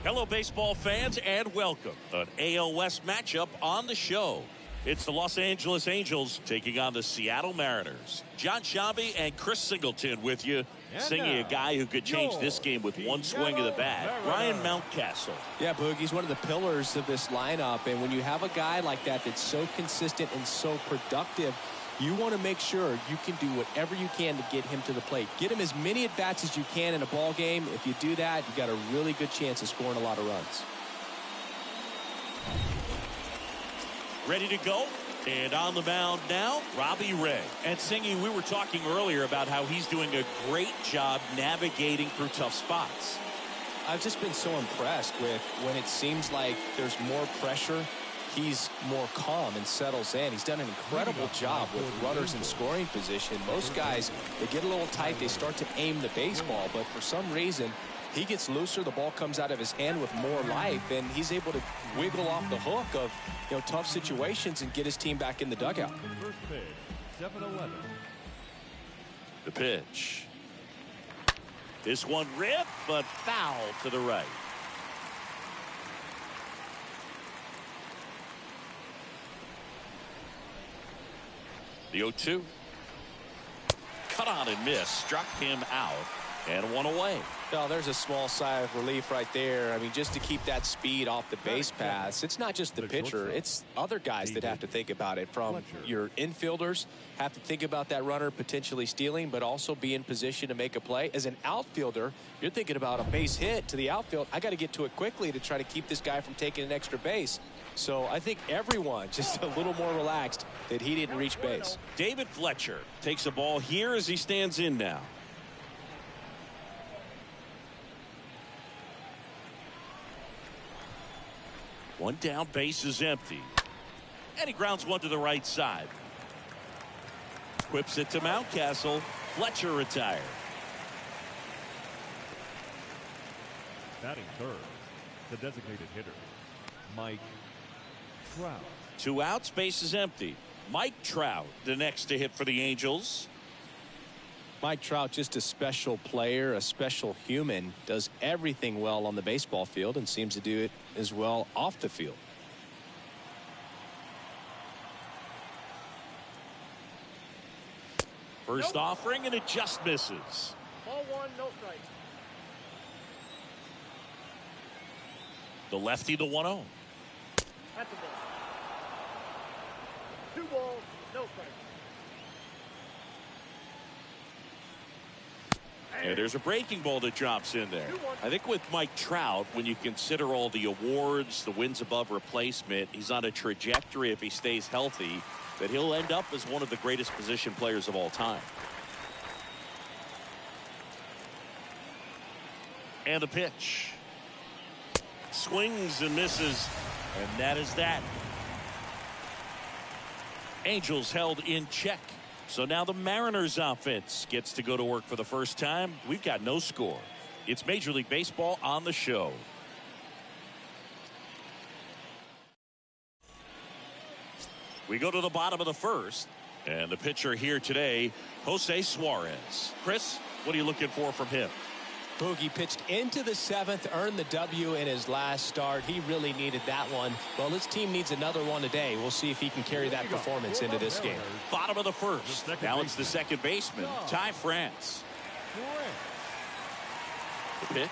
Hello, baseball fans, and welcome. An AL West matchup on the show. It's the Los Angeles Angels taking on the Seattle Mariners. John Shambi and Chris Singleton with you. Singing a guy who could change this game with one swing of the bat, Ryan Mountcastle. Yeah, Boog, he's one of the pillars of this lineup, and when you have a guy like that that's so consistent and so productive, you want to make sure you can do whatever you can to get him to the plate. Get him as many at-bats as you can in a ball game. If you do that, you got a really good chance of scoring a lot of runs. Ready to go? And on the mound now, Robbie Ray. And Singy, we were talking earlier about how he's doing a great job navigating through tough spots. I've just been so impressed with when it seems like there's more pressure, he's more calm and settles in. He's done an incredible job with runners in scoring position. Most guys, they get a little tight, they start to aim the baseball, but for some reason, he gets looser, the ball comes out of his hand with more life, and he's able to wiggle off the hook of tough situations and get his team back in the dugout. First pitch, 7-11. The pitch. This one ripped, but foul to the right. The 0-2. Cut on and miss. Struck him out. And one away. Well, there's a small sigh of relief right there. I mean, just to keep that speed off the base pass. It's not just the pitcher. It's other guys that have to think about it. From your infielders have to think about that runner potentially stealing, but also be in position to make a play. As an outfielder, you're thinking about a base hit to the outfield. I got to get to it quickly to try to keep this guy from taking an extra base. So I think everyone just a little more relaxed that he didn't reach base. David Fletcher takes a ball here as he stands in now. One down, base is empty. And he grounds one to the right side. Whips it to Mountcastle. Fletcher retired. Batting third, the designated hitter, Mike Trout. 2 outs, base is empty. Mike Trout, the next to hit for the Angels. Mike Trout, just a special player, a special human, does everything well on the baseball field and seems to do it as well off the field. First offering, and it just misses. Ball 1, no strikes. The lefty, the 1-0. That's a ball. 2 balls, no strikes. And there's a breaking ball that drops in there. I think with Mike Trout, when you consider all the awards, the wins above replacement, he's on a trajectory, if he stays healthy, that he'll end up as one of the greatest position players of all time. And the pitch. Swings and misses, and that is that. Angels held in check. So now the Mariners offense gets to go to work for the first time. We've got no score. It's Major League Baseball on the show. We go to the bottom of the first. And the pitcher here today, Jose Suarez. Chris, what are you looking for from him? Boogie pitched into the 7th, earned the W in his last start. He really needed that one. Well, his team needs another one today. We'll see if he can carry that performance into this game. Bottom of the first. Now it's the second baseman, Ty France. The pitch.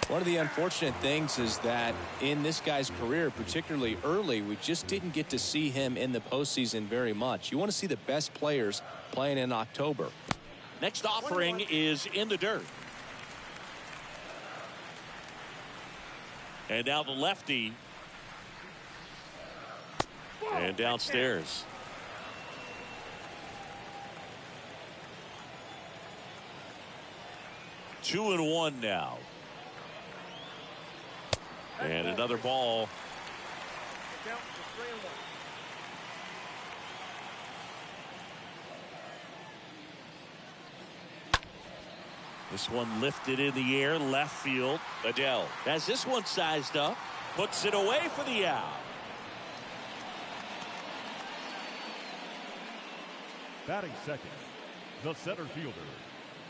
One of the unfortunate things is that in this guy's career, particularly early, we just didn't get to see him in the postseason very much. You want to see the best players playing in October. Next offering is in the dirt. And now the lefty. And downstairs. Two and one now. And another ball. Count for 3-1. This one lifted in the air, left field. Adele has this one sized up, puts it away for the out. Batting second, the center fielder,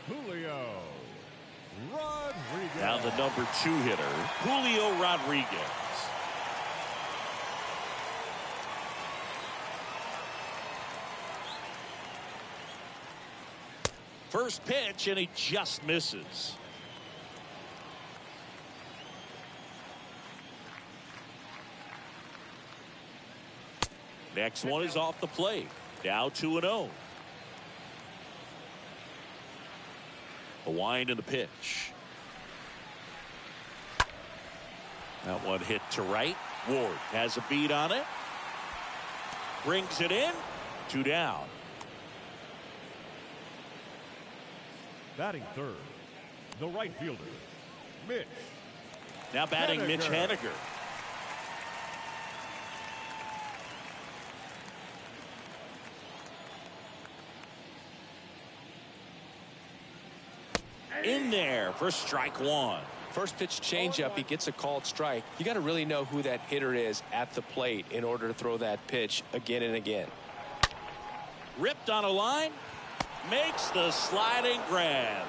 Julio Rodriguez. Now the number 2 hitter, Julio Rodriguez. First pitch, and he just misses. Next one is off the plate. Now 2-0. A wind in the pitch. That one hit to right. Ward has a beat on it. Brings it in. 2 down. Batting third, the right fielder, Mitch. Now batting Mitch Haniger. In there for strike one. First pitch changeup, he gets a called strike. You got to really know who that hitter is at the plate in order to throw that pitch again and again. Ripped on a line. Makes the sliding grab.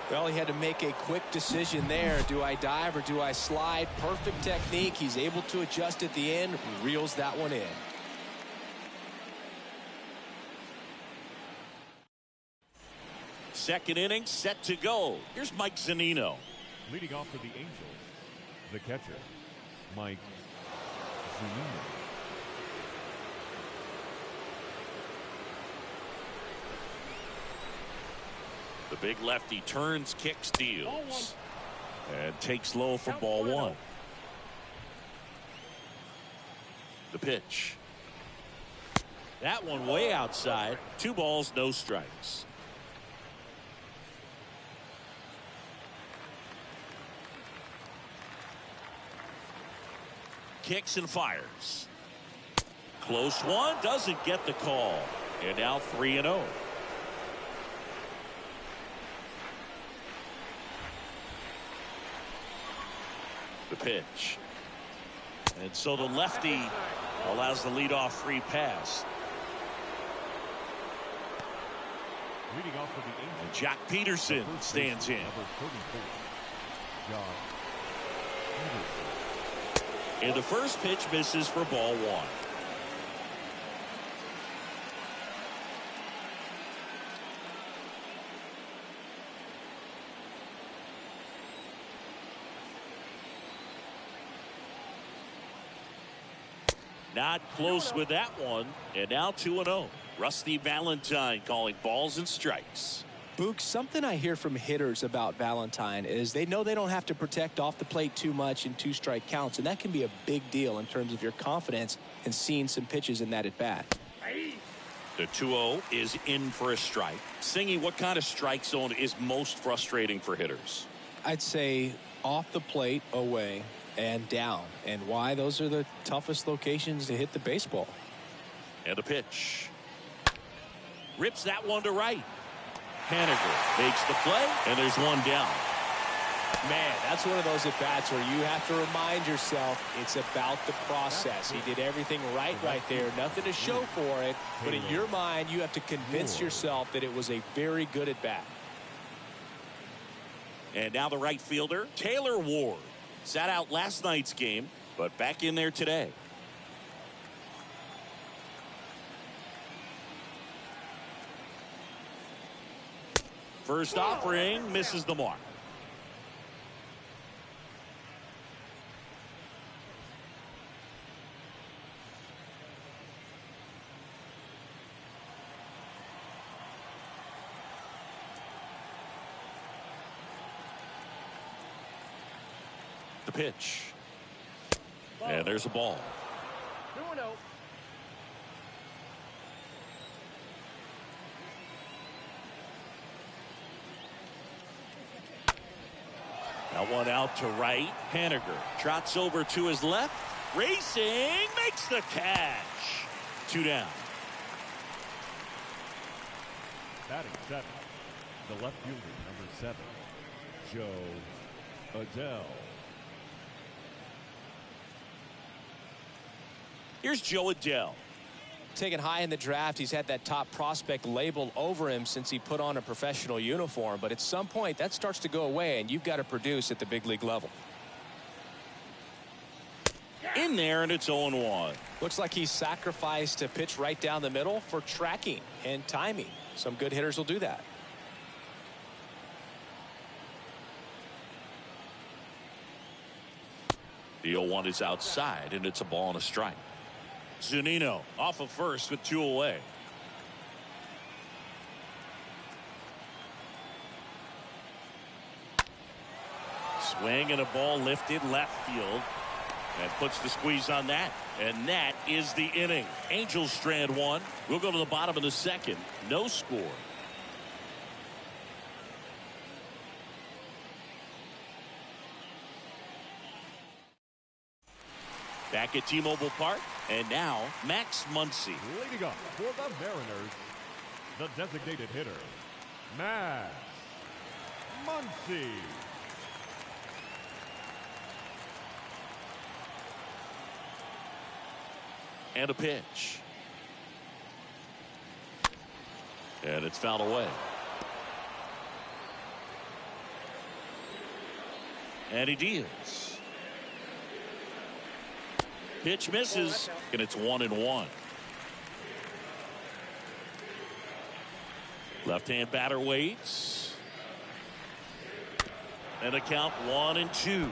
Well, he had to make a quick decision there. Do I dive or do I slide? Perfect technique. He's able to adjust at the end. Reels that one in. Second inning set to go. Here's Mike Zunino. Leading off for the Angels, the catcher, Mike Zunino. The big lefty turns, kicks, deals. And takes low for ball one. The pitch. That one way outside. 2 balls, no strikes. Kicks and fires. Close one, doesn't get the call. And now 3-0. The pitch. And so the lefty allows the leadoff free pass. Leading off for the Angels, And Jack Peterson stands in. number 34, Jock Peterson. And the first pitch misses for ball one. Not close with that one. And now 2-0. Rusty Valentine calling balls and strikes. Boog, something I hear from hitters about Valentine is they know they don't have to protect off the plate too much in 2-strike counts, and that can be a big deal in terms of your confidence in seeing some pitches in that at bat. The 2-0 is in for a strike. Singy, what kind of strike zone is most frustrating for hitters? I'd say off the plate, away, and down. And why? Those are the toughest locations to hit the baseball. And the pitch. Rips that one to right. Haniger makes the play, and there's one down. Man, that's one of those at-bats where you have to remind yourself it's about the process. He did everything right there. Nothing to show for it. But in your mind, you have to convince yourself that it was a very good at-bat. And now the right fielder, Taylor Ward. Sat out last night's game, but back in there today. First offering misses the mark. The pitch. And there's a ball. 2-0. That one out to right. Haniger trots over to his left. Racing, makes the catch. 2 down. Batting seventh, the left fielder, number 7, Joe Adele. Here's Joe Adele. Taken high in the draft, he's had that top prospect label over him since he put on a professional uniform. But at some point, that starts to go away, and you've got to produce at the big league level. In there, and it's 0-1. Looks like he's sacrificed a pitch right down the middle for tracking and timing. Some good hitters will do that. The 0-1 is outside, and it's a ball and a strike. Zunino off of first with 2 away. Swing and a ball lifted left field. And puts the squeeze on that. And that is the inning. Angels strand 1. We'll go to the bottom of the second. No score. Back at T-Mobile Park. And now, Max Muncy. Leading up for the Mariners, the designated hitter, Max Muncy. And a pitch. And it's fouled away. And he deals. Pitch misses, and it's 1-1. Left-hand batter waits. And a count 1-2.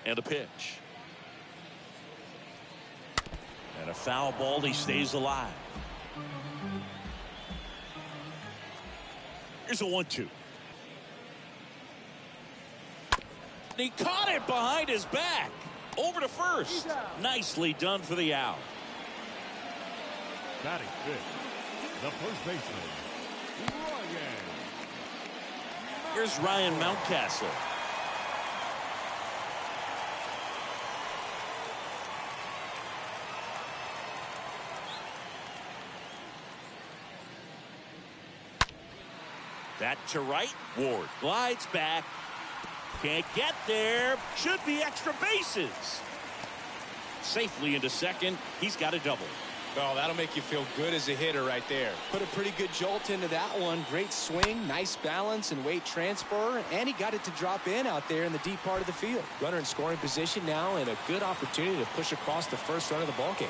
And a pitch. And a foul ball. He stays alive. Here's a 1-2. He caught it behind his back. Over to first. Nicely done for the out. Batting fifth, the first baseman, Ryan. Here's Ryan Mountcastle. That to right. Ward glides back. Can't get there. Should be extra bases. Safely into second. He's got a double. Oh, that'll make you feel good as a hitter right there. Put a pretty good jolt into that one. Great swing, nice balance and weight transfer. And he got it to drop in out there in the deep part of the field. Runner in scoring position now, and a good opportunity to push across the first run of the ballgame.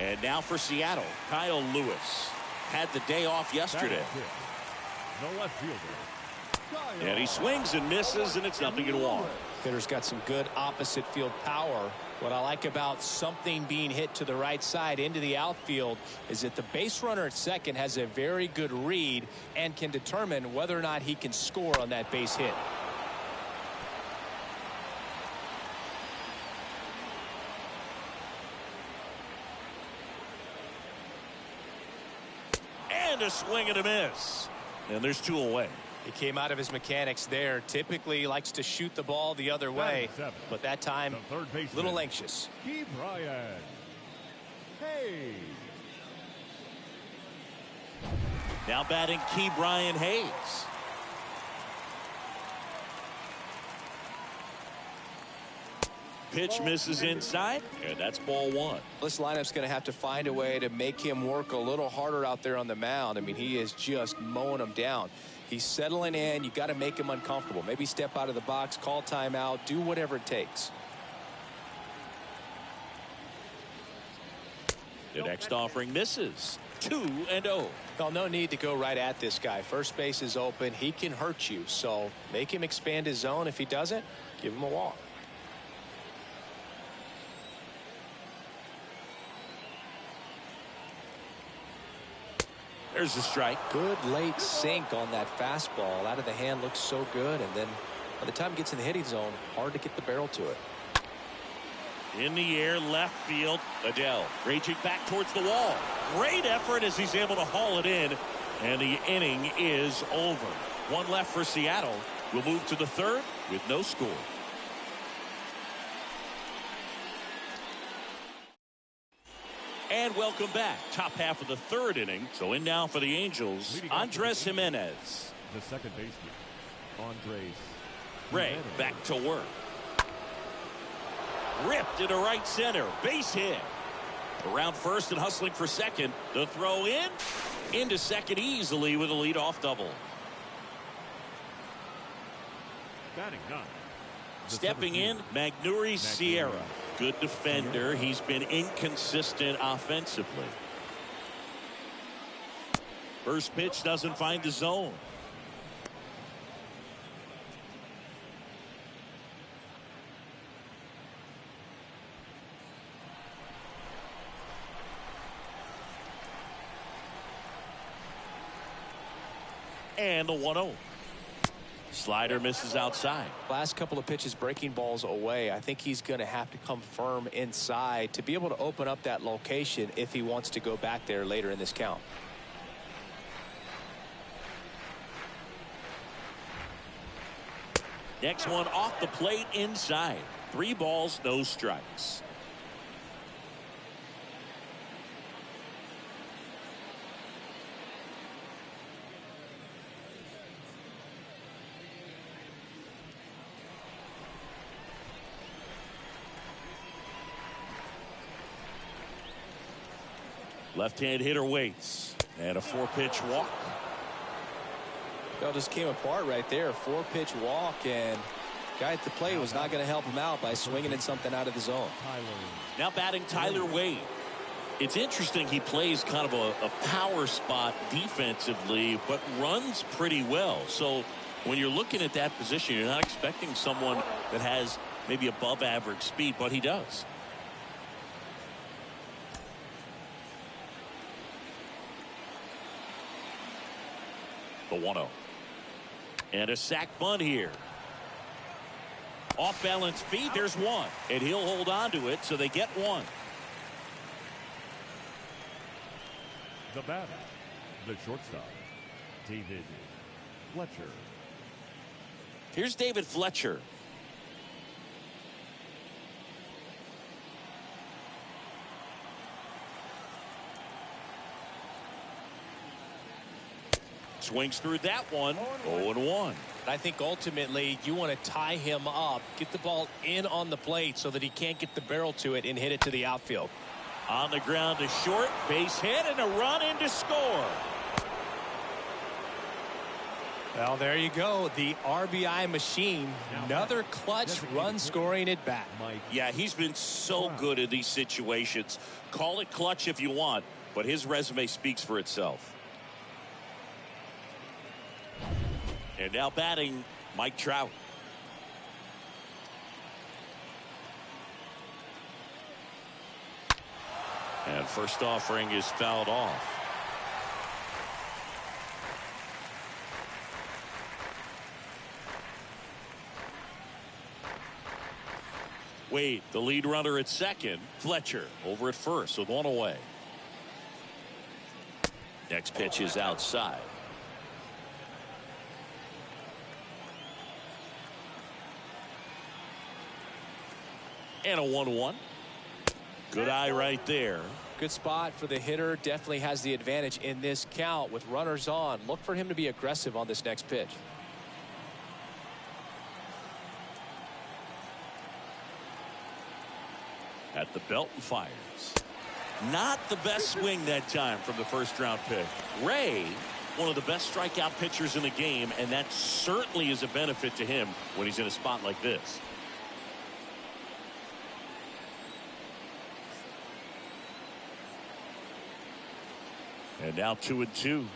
And now for Seattle, Kyle Lewis. Had the day off yesterday. The left fielder. And he swings and misses, and it's 0-1. Hitter's got some good opposite field power. What I like about something being hit to the right side into the outfield is that the base runner at second has a very good read and can determine whether or not he can score on that base hit. And a swing and a miss. And there's 2 away. He came out of his mechanics there. Typically likes to shoot the ball the other way, but that time a little anxious. Key Brian. Hey. Now batting Key Brian Hayes. Pitch misses inside, and that's ball 1. This lineup's going to have to find a way to make him work a little harder out there on the mound. I mean, he is just mowing them down. He's settling in. You got to make him uncomfortable. Maybe step out of the box, call timeout, do whatever it takes. The next offering misses. 2-0. Well, no need to go right at this guy. First base is open. He can hurt you. So make him expand his zone. If he doesn't, give him a walk. There's the strike. Good late sink on that fastball. Out of the hand, looks so good, and then by the time it gets in the hitting zone, hard to get the barrel to it. In the air, left field. Adele raging back towards the wall. Great effort as he's able to haul it in, and the inning is over. One left for Seattle. We'll move to the third with no score. And welcome back. Top half of the third inning. So in now for the Angels, Andres Jimenez. The second baseman, Andres Ray Jimenez. back to work. Ripped into right center. Base hit. Around first and hustling for second. The throw in. Into second easily with a leadoff double. Batting ninth. Stepping in, Magneuris Sierra. Good defender. He's been inconsistent offensively. First pitch doesn't find the zone. And the 1-0. Slider misses outside. Last couple of pitches breaking balls away. I think he's going to have to come firm inside to be able to open up that location if he wants to go back there later in this count. Next one off the plate inside. 3 balls, no strikes. Left-hand hitter waits. And a 4-pitch walk. It just came apart right there. 4-pitch walk, and guy at the plate was not going to help him out by swinging at something out of the zone. Now batting Tyler Wade. It's interesting, he plays kind of a power spot defensively, but runs pretty well. So when you're looking at that position, you're not expecting someone that has maybe above average speed, but he does. The 1-0. And a sac bunt here. Off balance feet. There's one. And he'll hold on to it, so they get one. The batter, the shortstop, David Fletcher. Here's David Fletcher. Swings through that one. 0-1. I think ultimately you want to tie him up, get the ball in on the plate so that he can't get the barrel to it and hit it to the outfield. On the ground to short, base hit, and a run in to score. Well, there you go. The RBI machine. Another clutch run scoring at bat. Yeah, he's been so good in these situations. Call it clutch if you want, but his resume speaks for itself. And now batting, Mike Trout. And first offering is fouled off. Wade, the lead runner at second. Fletcher over at first with one away. Next pitch is outside. And a 1-1. Good eye right there. Good spot for the hitter. Definitely has the advantage in this count with runners on. Look for him to be aggressive on this next pitch. At the belt and fires. Not the best swing that time from the first round pick. Ray, one of the best strikeout pitchers in the game, and that certainly is a benefit to him when he's in a spot like this. And now 2-2.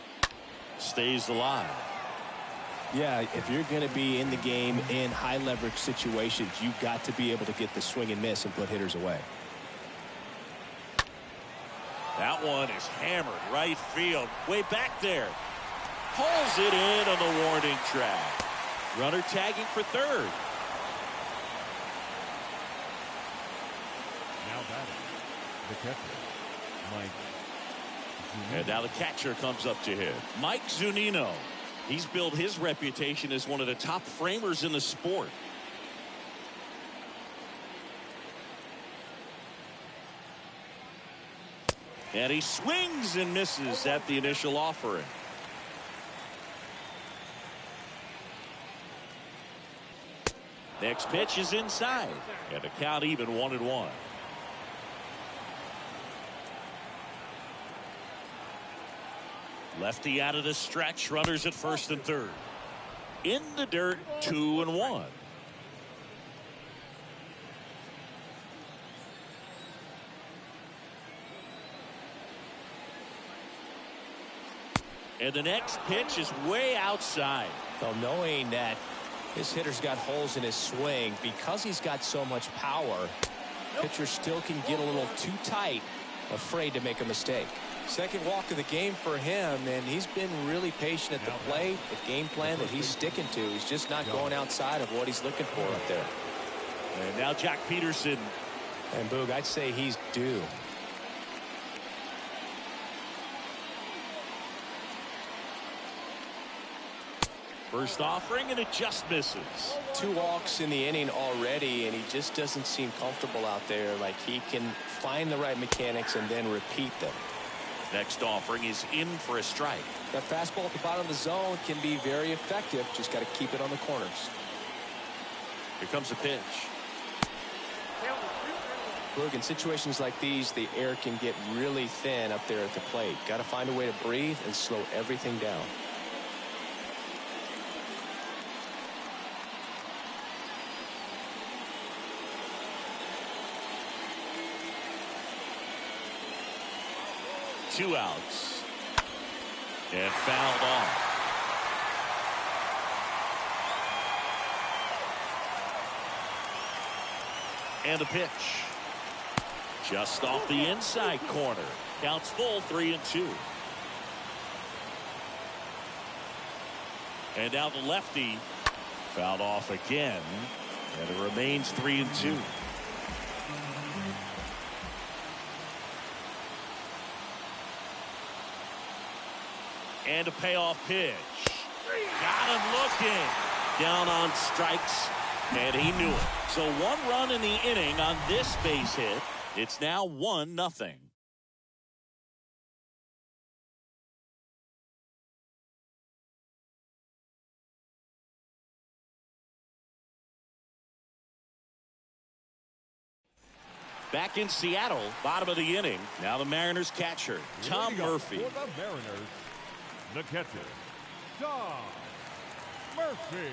Stays alive. Yeah, if you're going to be in the game in high leverage situations, you've got to be able to get the swing and miss and put hitters away. That one is hammered right field. Way back there. Pulls it in on the warning track. Runner tagging for third. Now batting, the catcher, Mike. And now the catcher comes up to hit. Mike Zunino. He's built his reputation as one of the top framers in the sport. And he swings and misses at the initial offering. Next pitch is inside. And the count even 1-1. Lefty out of the stretch. Runners at first and third. In the dirt, 2-1. And the next pitch is way outside. Well, knowing that this hitter's got holes in his swing, because he's got so much power, pitcher still can get a little too tight, afraid to make a mistake. Second walk of the game for him, and he's been really patient at the plate. The game plan that he's sticking to, he's just not going outside of what he's looking for up there. And now Jack Peterson. And Boog, I'd say he's due. First offering, and it just misses. 2 walks in the inning already, and he just doesn't seem comfortable out there. Like he can find the right mechanics and then repeat them. Next offering is in for a strike. That fastball at the bottom of the zone can be very effective. Just got to keep it on the corners. Here comes the pitch. Look, in situations like these, the air can get really thin up there at the plate. Got to find a way to breathe and slow everything down. Two outs. And fouled off. And the pitch. Just off the inside corner. Counts full, 3-2. And now the lefty. Fouled off again. And it remains 3-2. And a payoff pitch. Got him looking. Down on strikes. And he knew it. So 1 run in the inning on this base hit. It's now 1-0. Back in Seattle, bottom of the inning. Now the Mariners catcher, Tom Murphy. For the Mariners, the catcher, Tom Murphy.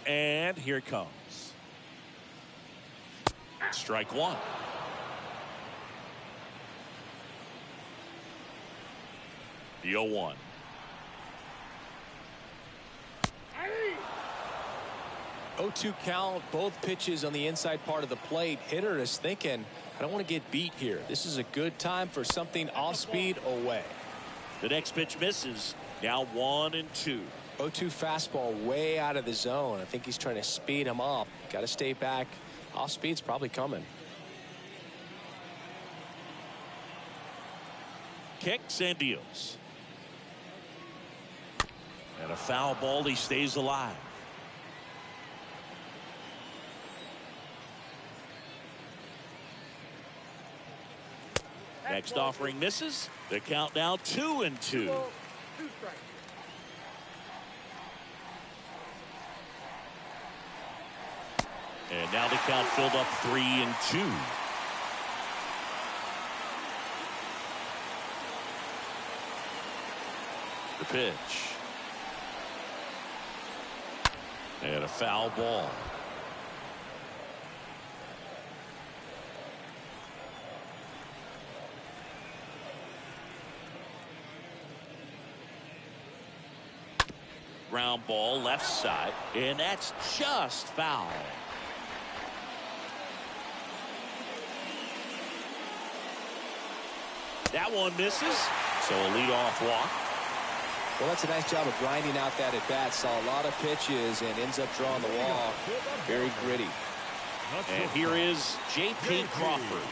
And here it comes. Strike one. The 0-1. Oh, 2 count, both pitches on the inside part of the plate. Hitter is thinking, I don't want to get beat here. This is a good time for something off speed away. The next pitch misses. Now 1-2. 0-2 fastball way out of the zone. I think he's trying to speed him up. Got to stay back. Off speed's probably coming. Kicks and deals. And a foul ball. He stays alive. Next offering misses. The count now 2-2. And now the count filled up 3-2. The pitch. And a foul ball. ground ball left side, and that's just foul. That one misses, so a leadoff walk. Well, that's a nice job of grinding out that at bat. Saw a lot of pitches and ends up drawing the walk. Very gritty. And here is J.P. Crawford.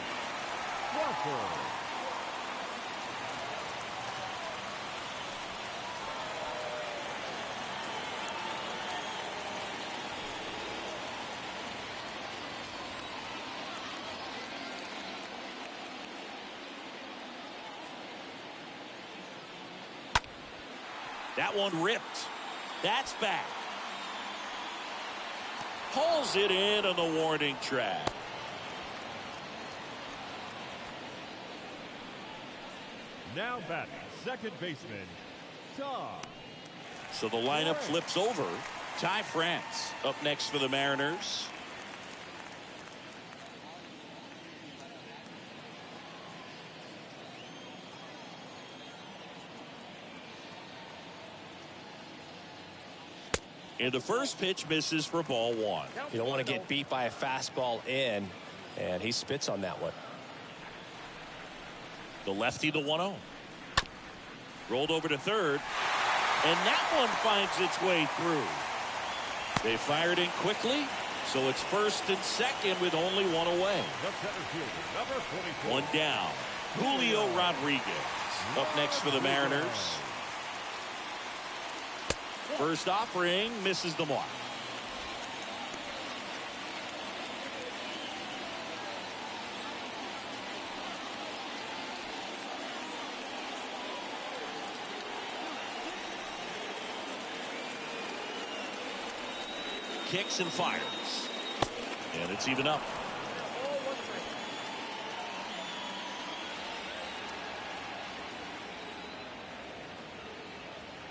That one ripped. That's back. Pulls it in on the warning track. Now batting, second baseman, Ty. So the lineup flips over. Ty France up next for the Mariners. And the first pitch misses for ball one. You don't want to get beat by a fastball in, and he spits on that one. The lefty, the 1-0. Rolled over to third, and that one finds its way through. They fired in quickly, so it's first and second with only one away. One down. Julio Rodriguez up next for the Mariners. First offering misses the mark. Kicks and fires. And it's even up.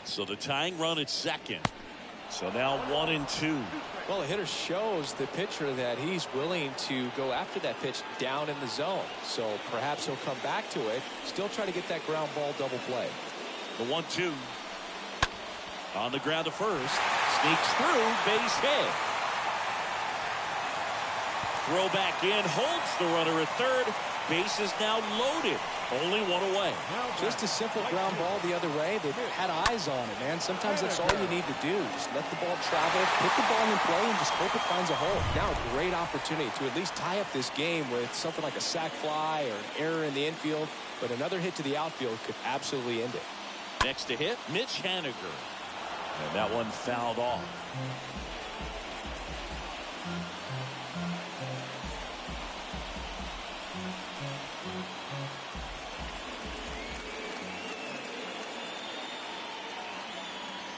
So the tying run at second. So now 1-2. Well, the hitter shows the pitcher that he's willing to go after that pitch down in the zone. So perhaps he'll come back to it. Still try to get that ground ball double play. The 1-2. On the ground to first. Sneaks through. Base hit. Throw back in. Holds the runner at third. Base is now loaded. Only one away. Just a simple ground ball the other way. They had eyes on it, man. Sometimes that's all you need to do. Just let the ball travel, put the ball in play, and just hope it finds a hole. Now a great opportunity to at least tie up this game with something like a sac fly or an error in the infield. But another hit to the outfield could absolutely end it. Next to hit, Mitch Haniger. And that one fouled off.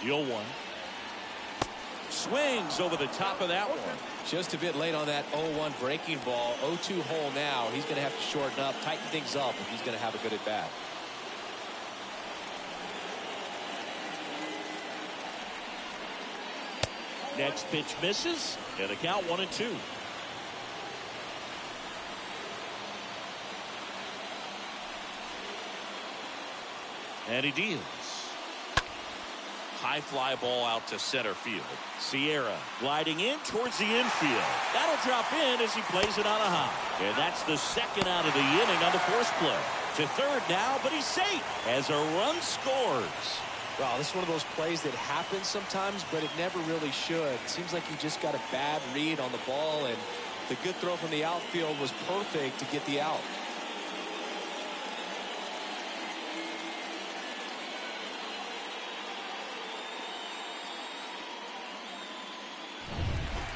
The 0-1. Swings over the top of that one. Just a bit late on that 0-1 breaking ball. 0-2 hole now. He's going to have to shorten up, tighten things up if he's going to have a good at bat. Next pitch misses, and the count 1-2. And he deals. High fly ball out to center field. Sierra gliding in towards the infield. That'll drop in as he plays it on a high. And that's the second out of the inning on the force play. To third now, but he's safe as a run scores. Wow, this is one of those plays that happens sometimes, but it never really should. It seems like he just got a bad read on the ball, and the good throw from the outfield was perfect to get the out.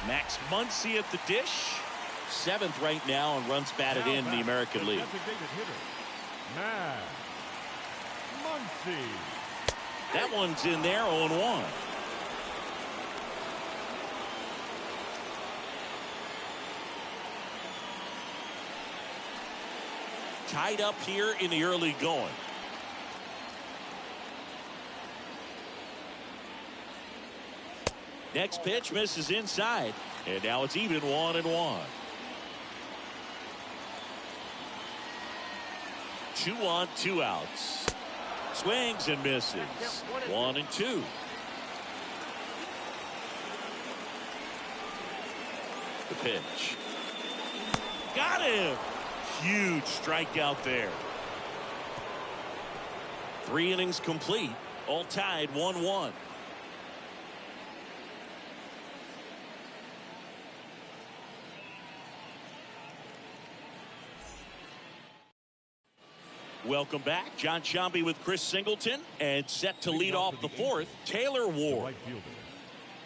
Max Muncy at the dish. 7th right now and runs batted in the American League. Max Muncy. That one's in there, 0-1. Tied up here in the early going. Next pitch misses inside, and now it's even 1-1. 2 on, 2 outs. Swings and misses. 1-2. The pitch. Got him. Huge strikeout there. 3 innings complete. All tied 1-1. Welcome back. John Sciambi with Chris Singleton, and set to lead off the fourth, Taylor Ward. Right fielder,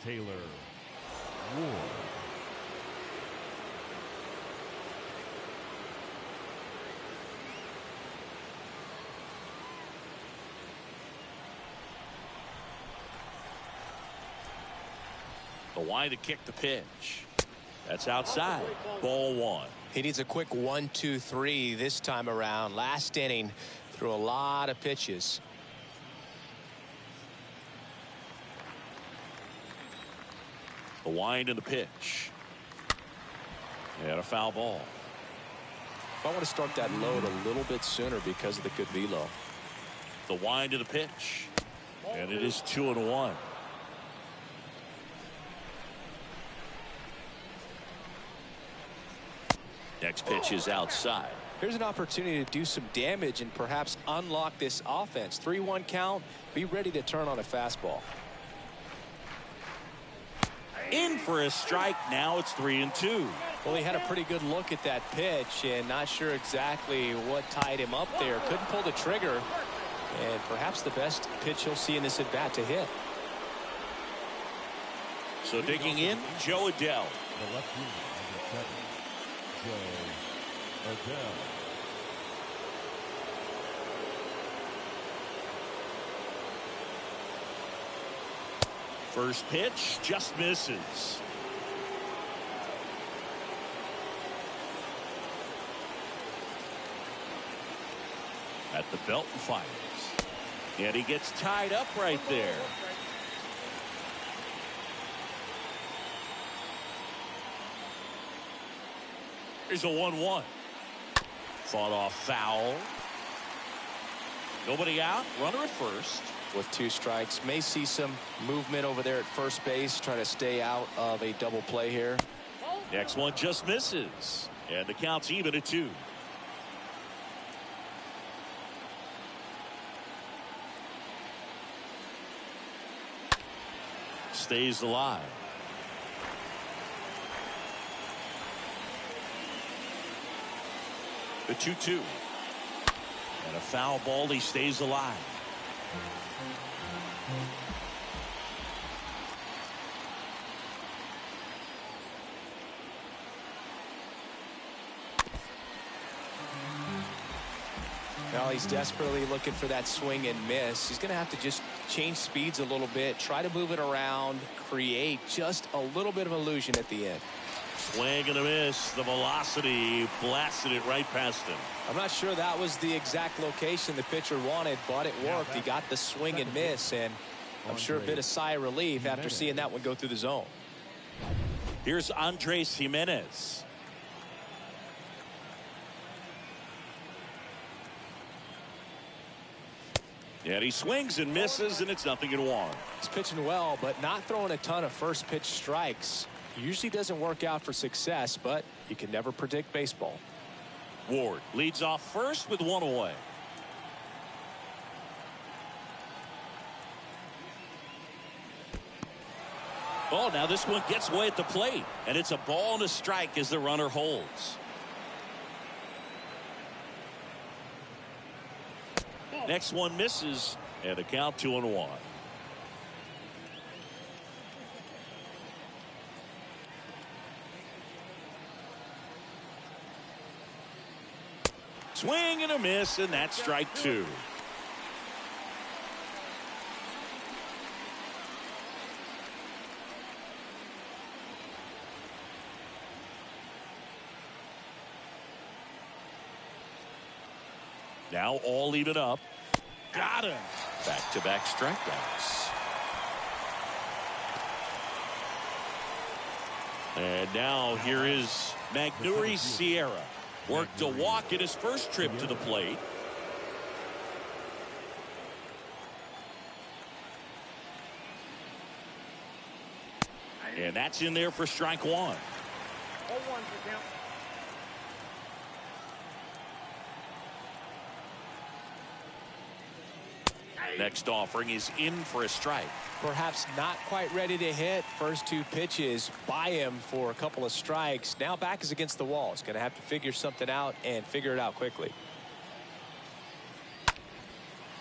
Taylor Ward. The wind to kick the pitch. That's outside. Ball 1. He needs a quick 1-2-3 this time around. Last inning, threw a lot of pitches. The wind and the pitch. And a foul ball. I want to start that load a little bit sooner because of the good velo. The wind to the pitch. And it is 2-1. Next pitch is outside. Here's an opportunity to do some damage and perhaps unlock this offense. 3-1 count. Be ready to turn on a fastball. In for a strike. Now it's 3-2. Well, he had a pretty good look at that pitch and not sure exactly what tied him up there. Couldn't pull the trigger. And perhaps the best pitch he'll see in this at bat to hit. So digging in, Joe Adell. The left fielder, number 7, Joe Adell. First pitch just misses. At the belt and fires. And he gets tied up right there. Here's a 1-1. Fought off foul. Nobody out. Runner at first. With 2 strikes, may see some movement over there at first base, trying to stay out of a double play here. Next one just misses. And the count's even at 2. Stays alive. The 2-2. And a foul ball. He stays alive. Well, he's desperately looking for that swing and miss. He's going to have to just change speeds a little bit, try to move it around, create just a little bit of illusion at the end. Swing and a miss. The velocity blasted it right past him. I'm not sure that was the exact location the pitcher wanted, but it worked. He got the swing and miss, and I'm sure a bit of sigh of relief after seeing that one go through the zone. Here's Andres Jimenez. And he swings and misses, and it's 0-1. He's pitching well, but not throwing a ton of first pitch strikes. Usually doesn't work out for success, but you can never predict baseball. Ward leads off first with 1 away. Oh, now this one gets away at the plate, and it's a ball and a strike as the runner holds. Next one misses, and the count 2-1. Swing and a miss, and that's strike 2. Now all even up. Got him. Back-to-back strikeouts. And now here is Magneuris Sierra. Worked a walk in his first trip to the plate. And that's in there for strike 1. 0-1 the count. Next offering is in for a strike. Perhaps not quite ready to hit. First two pitches by him for a couple of strikes. Now back is against the wall. He's going to have to figure something out and figure it out quickly.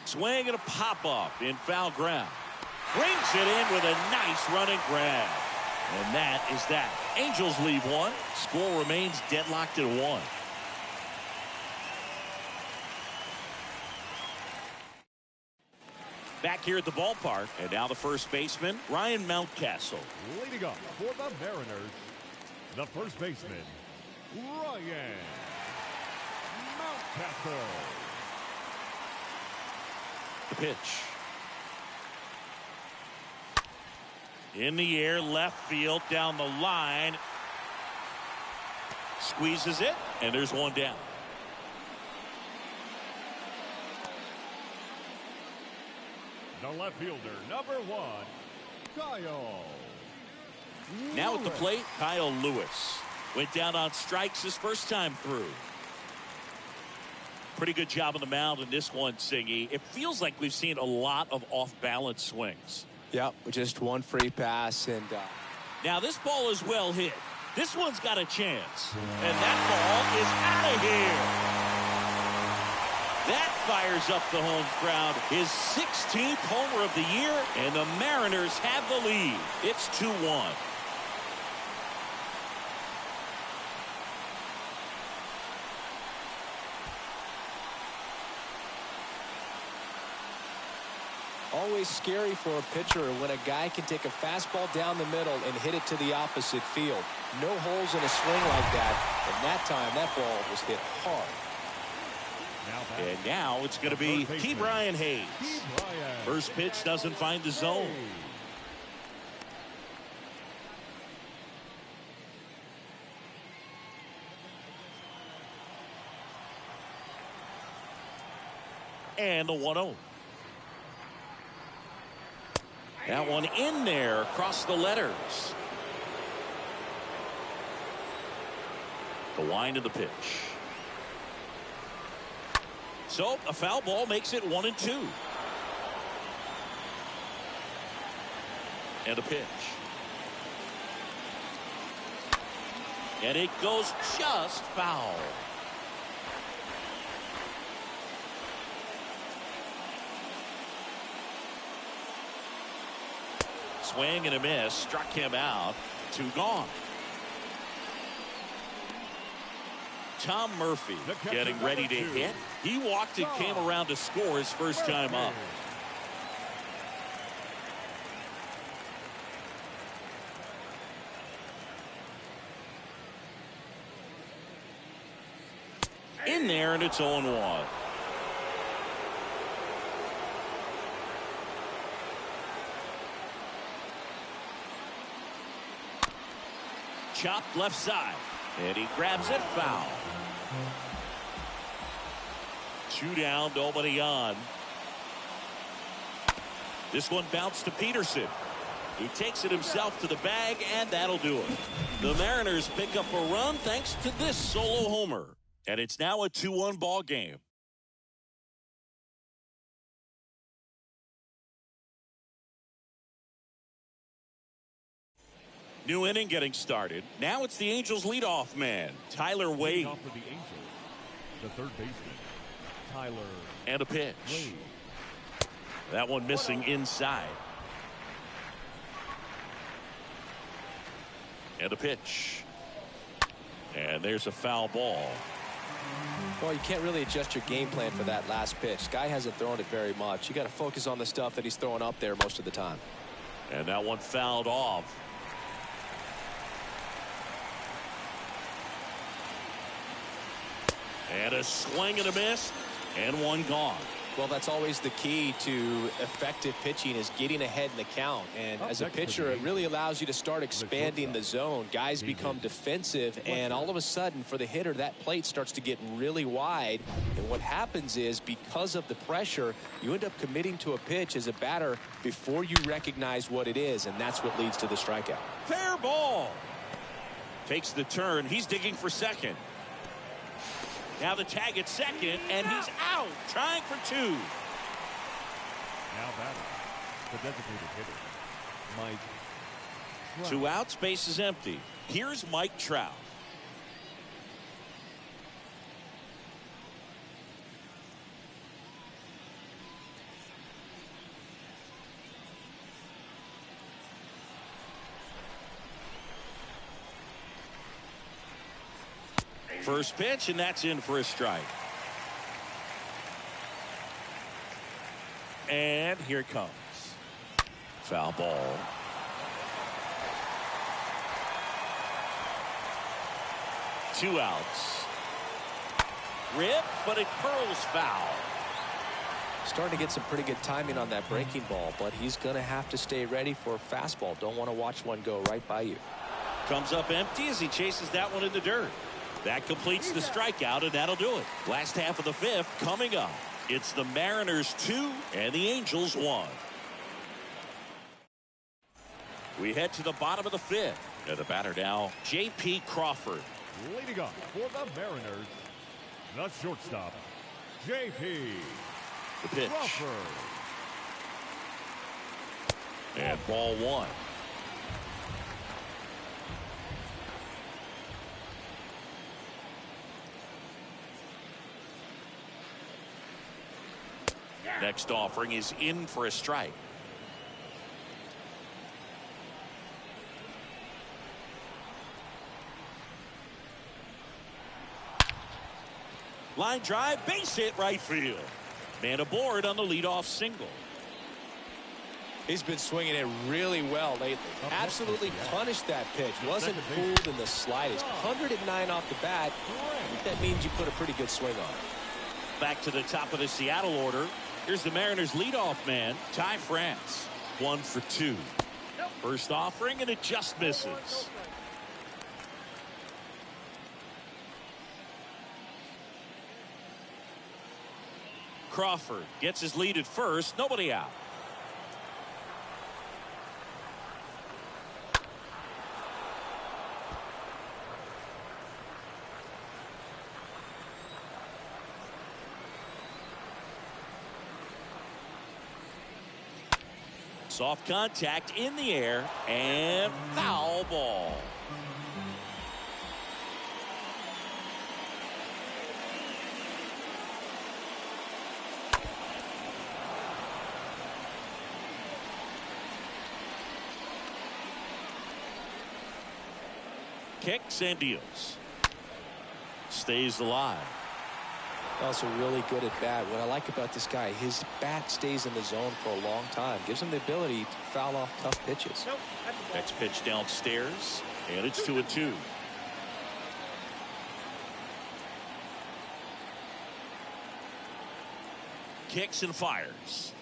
Swing and a pop-up in foul ground. Brings it in with a nice running grab. And that is that. Angels leave one. Score remains deadlocked at 1. Back here at the ballpark, and now the first baseman, Ryan Mountcastle. Leading up for the Mariners, the first baseman, Ryan Mountcastle. The pitch. In the air, left field, down the line. Squeezes it, and there's one down. The left fielder, number 1, Kyle. Now at the plate, Kyle Lewis. Went down on strikes his first time through. Pretty good job on the mound in this one, Singy. It feels like we've seen a lot of off-balance swings. Yep, just one free pass. And now this ball is well hit. This one's got a chance. And that ball is out of here. That fires up the home crowd. His 16th homer of the year, and the Mariners have the lead. It's 2-1. always scary for a pitcher when a guy can take a fastball down the middle and hit it to the opposite field. No holes in a swing like that. And that time, that ball was hit hard. And now it's going to be Key Brian Hayes. First pitch doesn't find the zone. And the 1-0. That one in there across the letters. The wind of the pitch. So a foul ball makes it 1-2. And a pitch. And it goes just foul. Swing and a miss. Struck him out. 2 gone. Tom Murphy getting ready to hit. He walked and came around to score his first time up. In there, and it's 0-1. Chopped left side, and he grabs it foul. 2 down, nobody on. This one bounced to Peterson. He takes it himself to the bag, and that'll do it. The Mariners pick up a run thanks to this solo homer. And it's now a 2-1 ball game. New inning getting started. Now it's the Angels leadoff man, Tyler Wade. Off for the Angels, the third baseman, Tyler. And a pitch. Wade. That one missing inside. And a pitch. And there's a foul ball. Well, you can't really adjust your game plan for that last pitch. Guy hasn't thrown it very much. You got to focus on the stuff that he's throwing up there most of the time. And that one fouled off. And a swing and a miss, and one gone. Well, that's always the key to effective pitching, is getting ahead in the count. And as a pitcher, it really allows you to start expanding the zone. Guys become defensive, and all of a sudden, for the hitter, that plate starts to get really wide. And what happens is, because of the pressure, you end up committing to a pitch as a batter before you recognize what it is, and that's what leads to the strikeout. Fair ball. Takes the turn. He's digging for second. Now the tag at second, and he's out, trying for two. Now batting, the designated hitter, Mike Trout. 2 outs, base is empty. Here's Mike Trout. First pitch, and that's in for a strike. And here it comes. Foul ball. Two outs. Rip, but it curls foul. Starting to get some pretty good timing on that breaking ball, but he's going to have to stay ready for a fastball. Don't want to watch one go right by you. Comes up empty as he chases that one in the dirt. That completes the strikeout, and that'll do it. Last half of the fifth coming up. It's the Mariners 2 and the Angels 1. We head to the bottom of the fifth. And the batter now, J.P. Crawford. Leading off for the Mariners, the shortstop, J.P. The pitch. Crawford. And ball one. Next offering is in for a strike. Line drive, base hit, right field. Man aboard on the leadoff single. He's been swinging it really well lately. Absolutely punished that pitch. Wasn't fooled in the slightest. 109 off the bat. I think that means you put a pretty good swing on it. Back to the top of the Seattle order. Here's the Mariners leadoff man, Ty France. 1 for 2. First offering, and it just misses. Crawford gets his lead at first. Nobody out. Soft contact in the air, and foul ball. Kicks and deals. Stays alive. Also really good at bat. What I like about this guy, his bat stays in the zone for a long time. Gives him the ability to foul off tough pitches. Next pitch downstairs, and it's 2-2. Kicks and fires.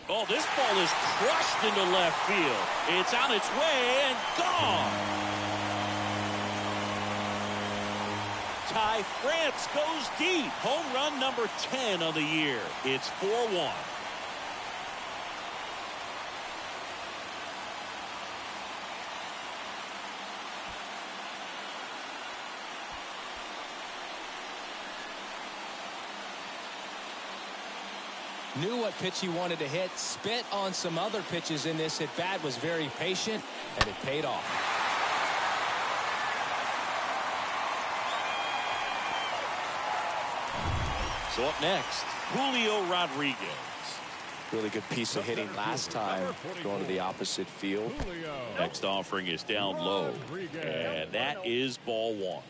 Oh, this ball is crushed into left field. It's on its way and gone. Ty France goes deep. Home run number 10 on the year. It's 4-1. Knew what pitch he wanted to hit. Spit on some other pitches in this at bat. Was very patient, and it paid off. So up next, Julio Rodriguez. Really good piece of hitting last time, going to the opposite field. Next offering is down low, and that is ball one.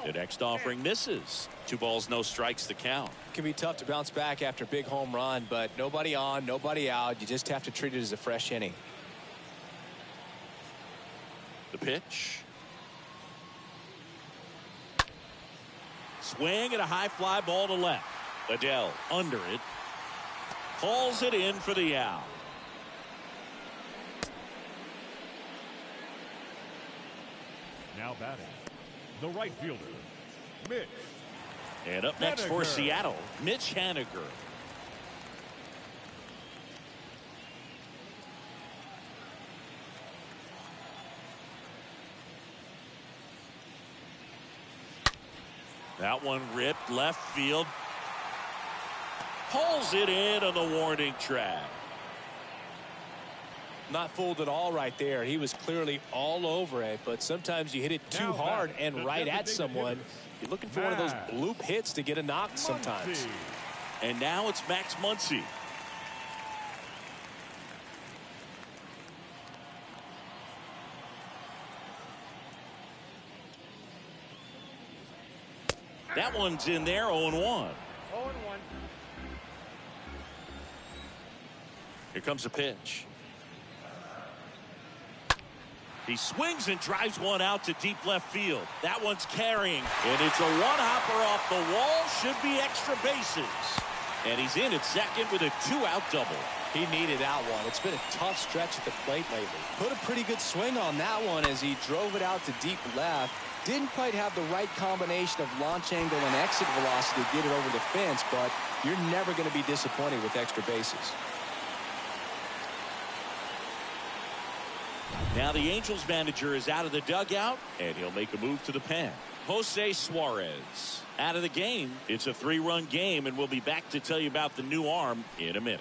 The next offering misses. 2 balls, no strikes to count. It can be tough to bounce back after a big home run, but nobody on, nobody out. You just have to treat it as a fresh inning. The pitch. Swing and a high fly ball to left. Adele under it. Hauls it in for the out. Now batting, the right fielder, Mitch. And up next for Seattle, Mitch Haniger. That one ripped left field. Pulls it in on the warning track. Not fooled at all right there. He was clearly all over it, but sometimes you hit it too hard and right at someone. You're looking for one of those bloop hits to get a knock sometimes. And now it's Max Muncy. That one's in there, 0-1. 0-1. Here comes a pitch. He swings and drives one out to deep left field. That one's carrying, and it's a one-hopper off the wall. Should be extra bases. And he's in at second with a 2-out double. He needed that one. It's been a tough stretch at the plate lately. Put a pretty good swing on that one as he drove it out to deep left. Didn't quite have the right combination of launch angle and exit velocity to get it over the fence, but you're never going to be disappointed with extra bases. Now the Angels manager is out of the dugout, and he'll make a move to the pen. Jose Suarez out of the game. It's a 3-run game, and we'll be back to tell you about the new arm in a minute.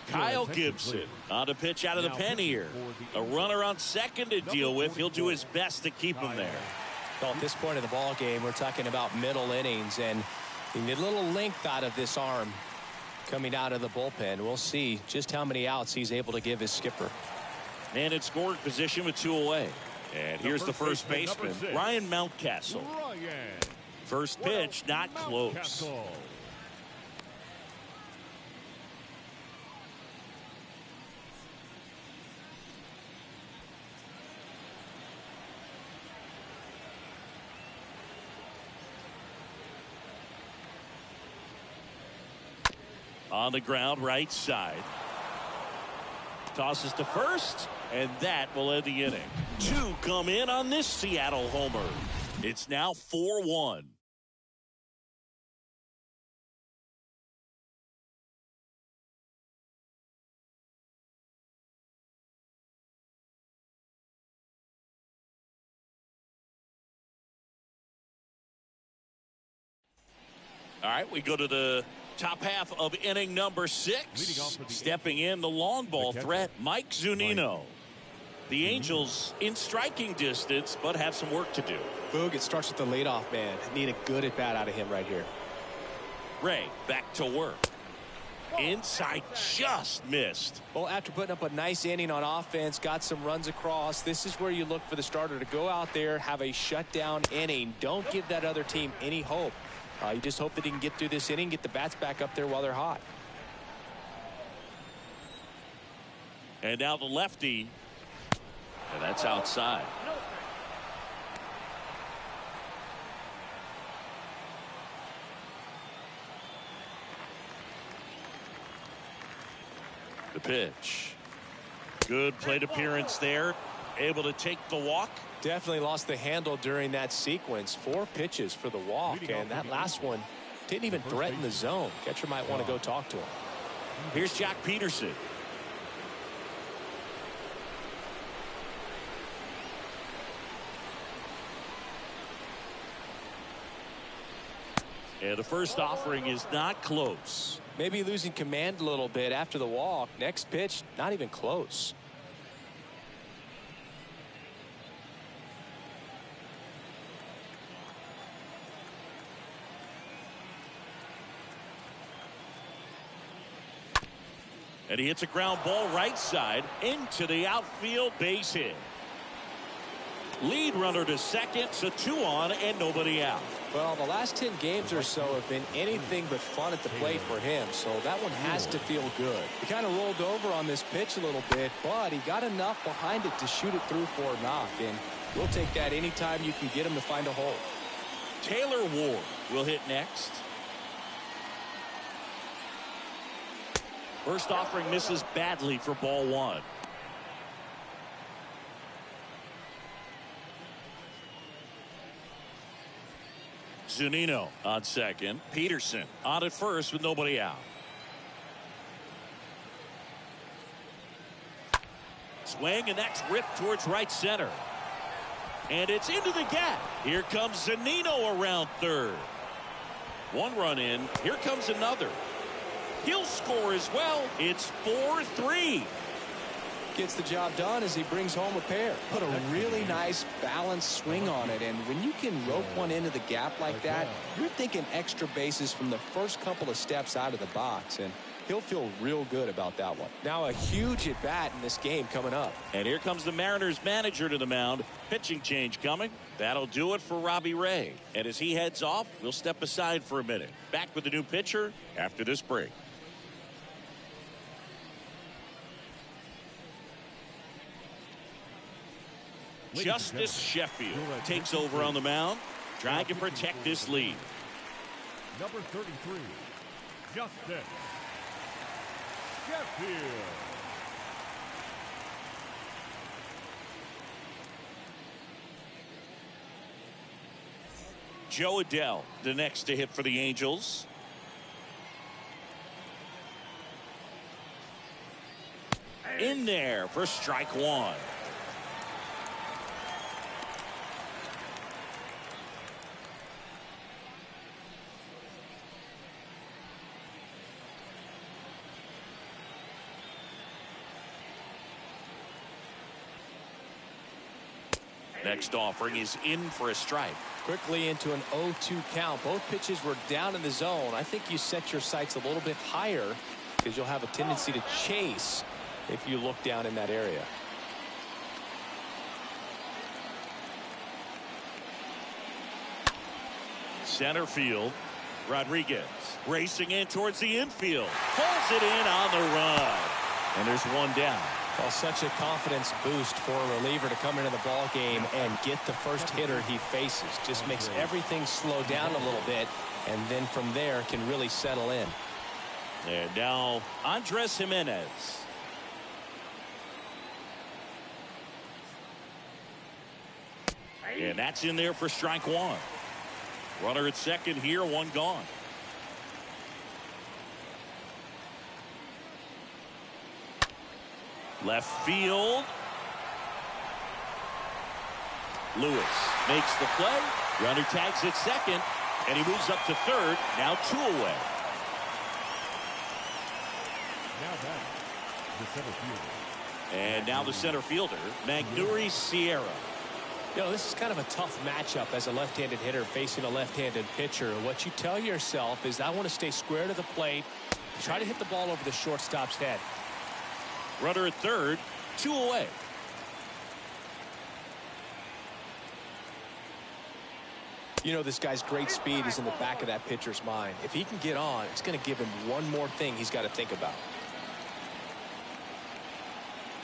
Kyle Gibson on the pitch out of the pen here. A runner on second to deal with. He'll do his best to keep him there. Well, at this point in the ball game, we're talking about middle innings, and you need a little length out of this arm coming out of the bullpen. We'll see just how many outs he's able to give his skipper. And in scoring position with 2 away. And here's the first baseman, Ryan Mountcastle. First pitch, not close. On the ground, right side. Tosses to first, and that will end the inning. 2 come in on this Seattle homer. It's now 4-1. All right, we go to the top half of inning number 6. Stepping in the long ball threat, Mike Zunino. The Angels in striking distance, but have some work to do. Boog, it starts with the leadoff man. Need a good at bat out of him right here. Ray back to work. Inside, just missed. Well, after putting up a nice inning on offense, got some runs across, this is where you look for the starter to go out there, have a shutdown inning. Don't give that other team any hope. You just hope that he can get through this inning, get the bats back up there while they're hot. And now the lefty. And that's outside. The pitch. Good plate appearance there. Able to take the walk. Definitely lost the handle during that sequence. 4 pitches for the walk, and that last one didn't even threaten the zone. Catcher might want to go talk to him. Here's Jack Peterson. And the first offering is not close. Maybe losing command a little bit after the walk. Next pitch, not even close. And he hits a ground ball right side into the outfield, base hit. Lead runner to second, so 2 on and nobody out. Well, the last 10 games or so have been anything but fun at the plate for him, so that one has to feel good. He kind of rolled over on this pitch a little bit, but he got enough behind it to shoot it through for a knock, and we'll take that anytime you can get him to find a hole. Taylor Ward will hit next. First offering misses badly for ball one. Zunino on second. Peterson on at first with nobody out. Swing, and that's ripped towards right center. And it's into the gap. Here comes Zunino around third. One run in. Here comes another. He'll score as well. It's 4-3. Gets the job done as he brings home a pair. Put a really nice balanced swing on it, and when you can rope one into the gap like that, you're thinking extra bases from the first couple of steps out of the box, and he'll feel real good about that one. Now a huge at bat in this game coming up. And here comes the Mariners manager to the mound. Pitching change coming. That'll do it for Robbie Ray. And as he heads off, we'll step aside for a minute. Back with the new pitcher after this break. Justice Sheffield takes over on the mound, trying to protect this lead. Number 33, Justice Sheffield. Joe Adell, the next to hit for the Angels. In there for strike one. Next offering is in for a strike. Quickly into an 0-2 count. Both pitches were down in the zone. I think you set your sights a little bit higher because you'll have a tendency to chase if you look down in that area. Center field. Rodriguez racing in towards the infield. Pulls it in on the run. And there's one down. Well, such a confidence boost for a reliever to come into the ball game and get the first hitter he faces. Just makes everything slow down a little bit, and then from there can really settle in. And now Andres Jimenez. And that's in there for strike one. Runner at second here, one gone. Left field. Lewis makes the play. Runner tags at second, and he moves up to third. Now two away. Now back, the center fielder. And now the center fielder, Magneuris Sierra. You know, this is kind of a tough matchup as a left-handed hitter facing a left-handed pitcher. What you tell yourself is, I want to stay square to the plate, try to hit the ball over the shortstop's head. Runner at third, two away. You know, this guy's great speed is in the back of that pitcher's mind. If he can get on, it's going to give him one more thing he's got to think about.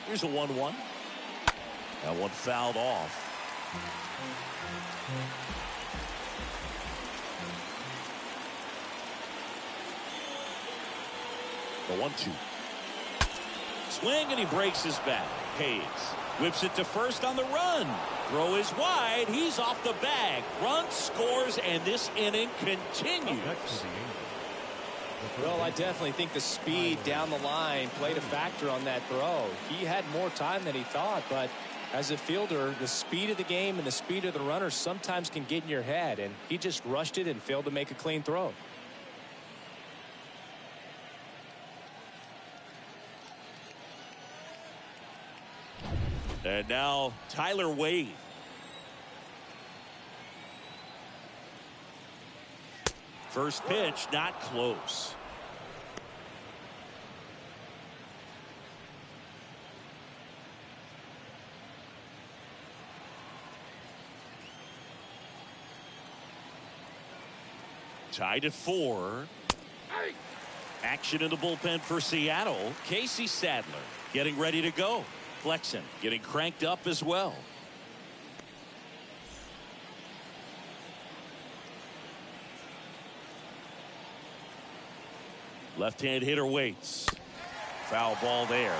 Here's a 1-1. That one fouled off. The 1-2. Swing, and he breaks his back. Hayes whips it to first on the run. Throw is wide. He's off the bag. Run scores, and this inning continues. Well, I definitely think the speed down the line played a factor on that throw. He had more time than he thought, but as a fielder, the speed of the game and the speed of the runner sometimes can get in your head, and he just rushed it and failed to make a clean throw. And now Tyler Wade. First pitch, not close. Tied at 4. Action in the bullpen for Seattle. Casey Sadler getting ready to go. Flexen getting cranked up as well. Left-hand hitter waits. Foul ball there.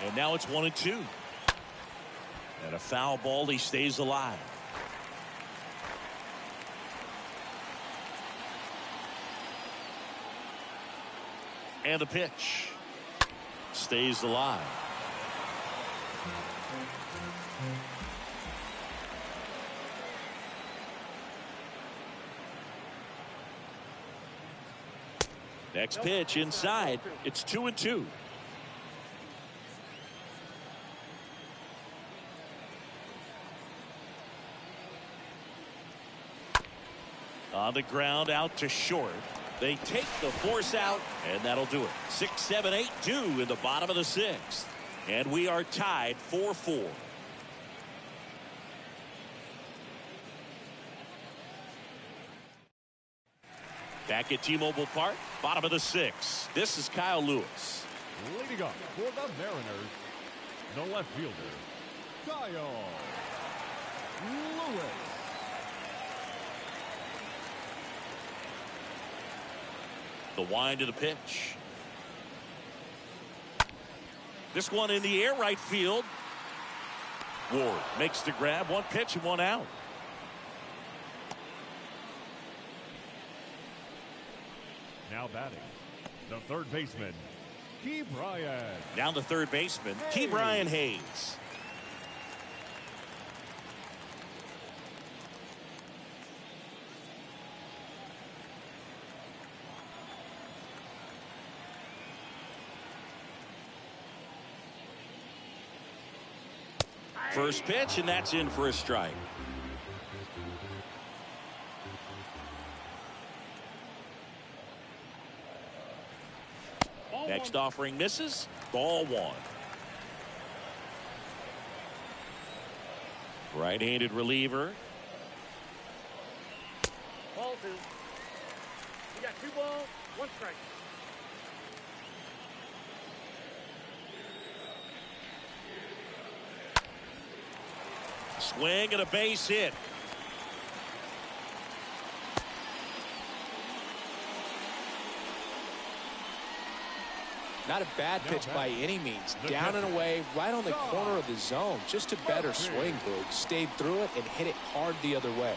And now it's 1-2. And a foul ball. He stays alive. And a pitch. Stays alive. Next pitch inside. It's 2-2. On the ground, out to short. They take the force out, and that'll do it. 6, 7, 8, 2 in the bottom of the 6th. And we are tied 4-4. Back at T-Mobile Park, bottom of the 6th. This is Kyle Lewis. Leading up for the Mariners, the left fielder, Kyle Lewis. The wind of the pitch. This one in the air, right field. Ward makes the grab. One pitch and one out. Now batting, the third baseman, Key Bryant. Down the third baseman, Key Bryant Hayes. First pitch, and that's in for a strike. Next offering misses. Ball 1. Right-handed reliever. Ball 2. You got 2 balls, 1 strike. Swing and a base hit. Not a bad pitch by any means. Down and away, right on the corner of the zone. Just a better swing, Boog. Stayed through it and hit it hard the other way.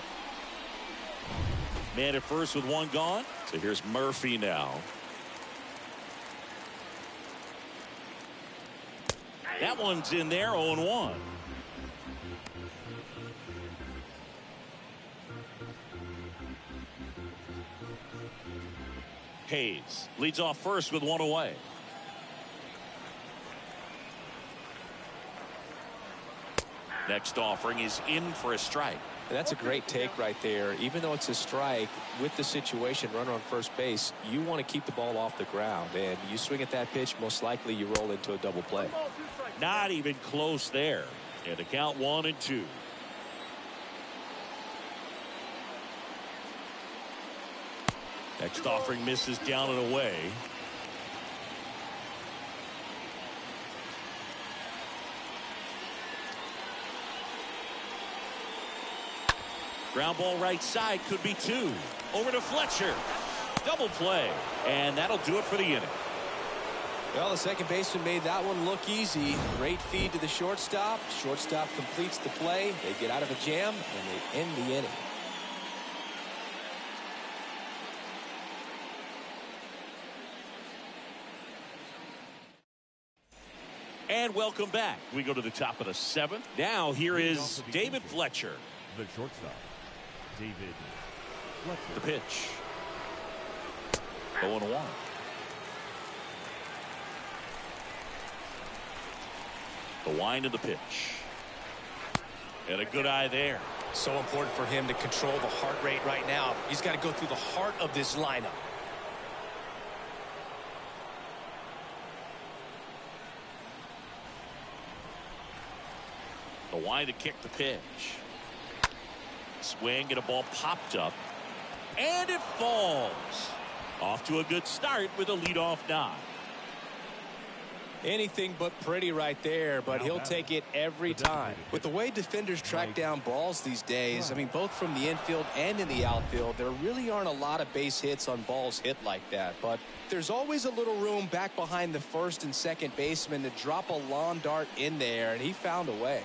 Man at first with 1 gone. So here's Murphy now. That one's in there, 0-1. Hayes leads off first with 1 away. Next offering is in for a strike. That's a great take right there. Even though it's a strike, with the situation, runner on first base, you want to keep the ball off the ground. And you swing at that pitch, most likely you roll into a double play. Not even close there. And the count 1-2. Next offering misses down and away. Ground ball right side, could be 2. Over to Fletcher. Double play. And that'll do it for the inning. Well, the second baseman made that one look easy. Great feed to the shortstop. Shortstop completes the play. They get out of a jam, and they end the inning. And welcome back. We go to the top of the 7th. Now here is David Fletcher. The shortstop, David Fletcher. The pitch. 0-1. The wind of the pitch. And a good eye there. So important for him to control the heart rate right now. He's got to go through the heart of this lineup. The wind to kick the pitch. Swing and a ball popped up. And it falls. Off to a good start with a leadoff knock. Anything but pretty right there, but he'll take it every time. With the way defenders track down balls these days, I mean, both from the infield and in the outfield, there really aren't a lot of base hits on balls hit like that. But there's always a little room back behind the first and second baseman to drop a lawn dart in there, and he found a way.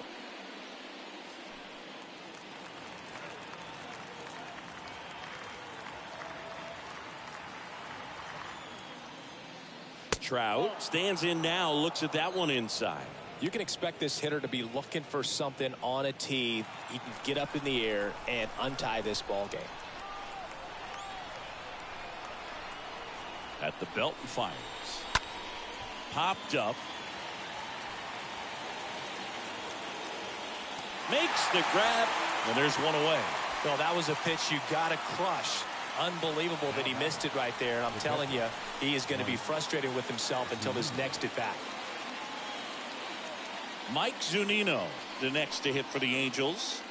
Trout stands in now, looks at that one inside. You can expect this hitter to be looking for something on a tee. He can get up in the air and untie this ball game. At the belt and fires. Popped up. Makes the grab, and there's one away. Well, that was a pitch you got to crush. Unbelievable that he missed it right there. And I'm telling you, he is going to be frustrated with himself until his next at bat. Mike Zunino, the next to hit for the Angels.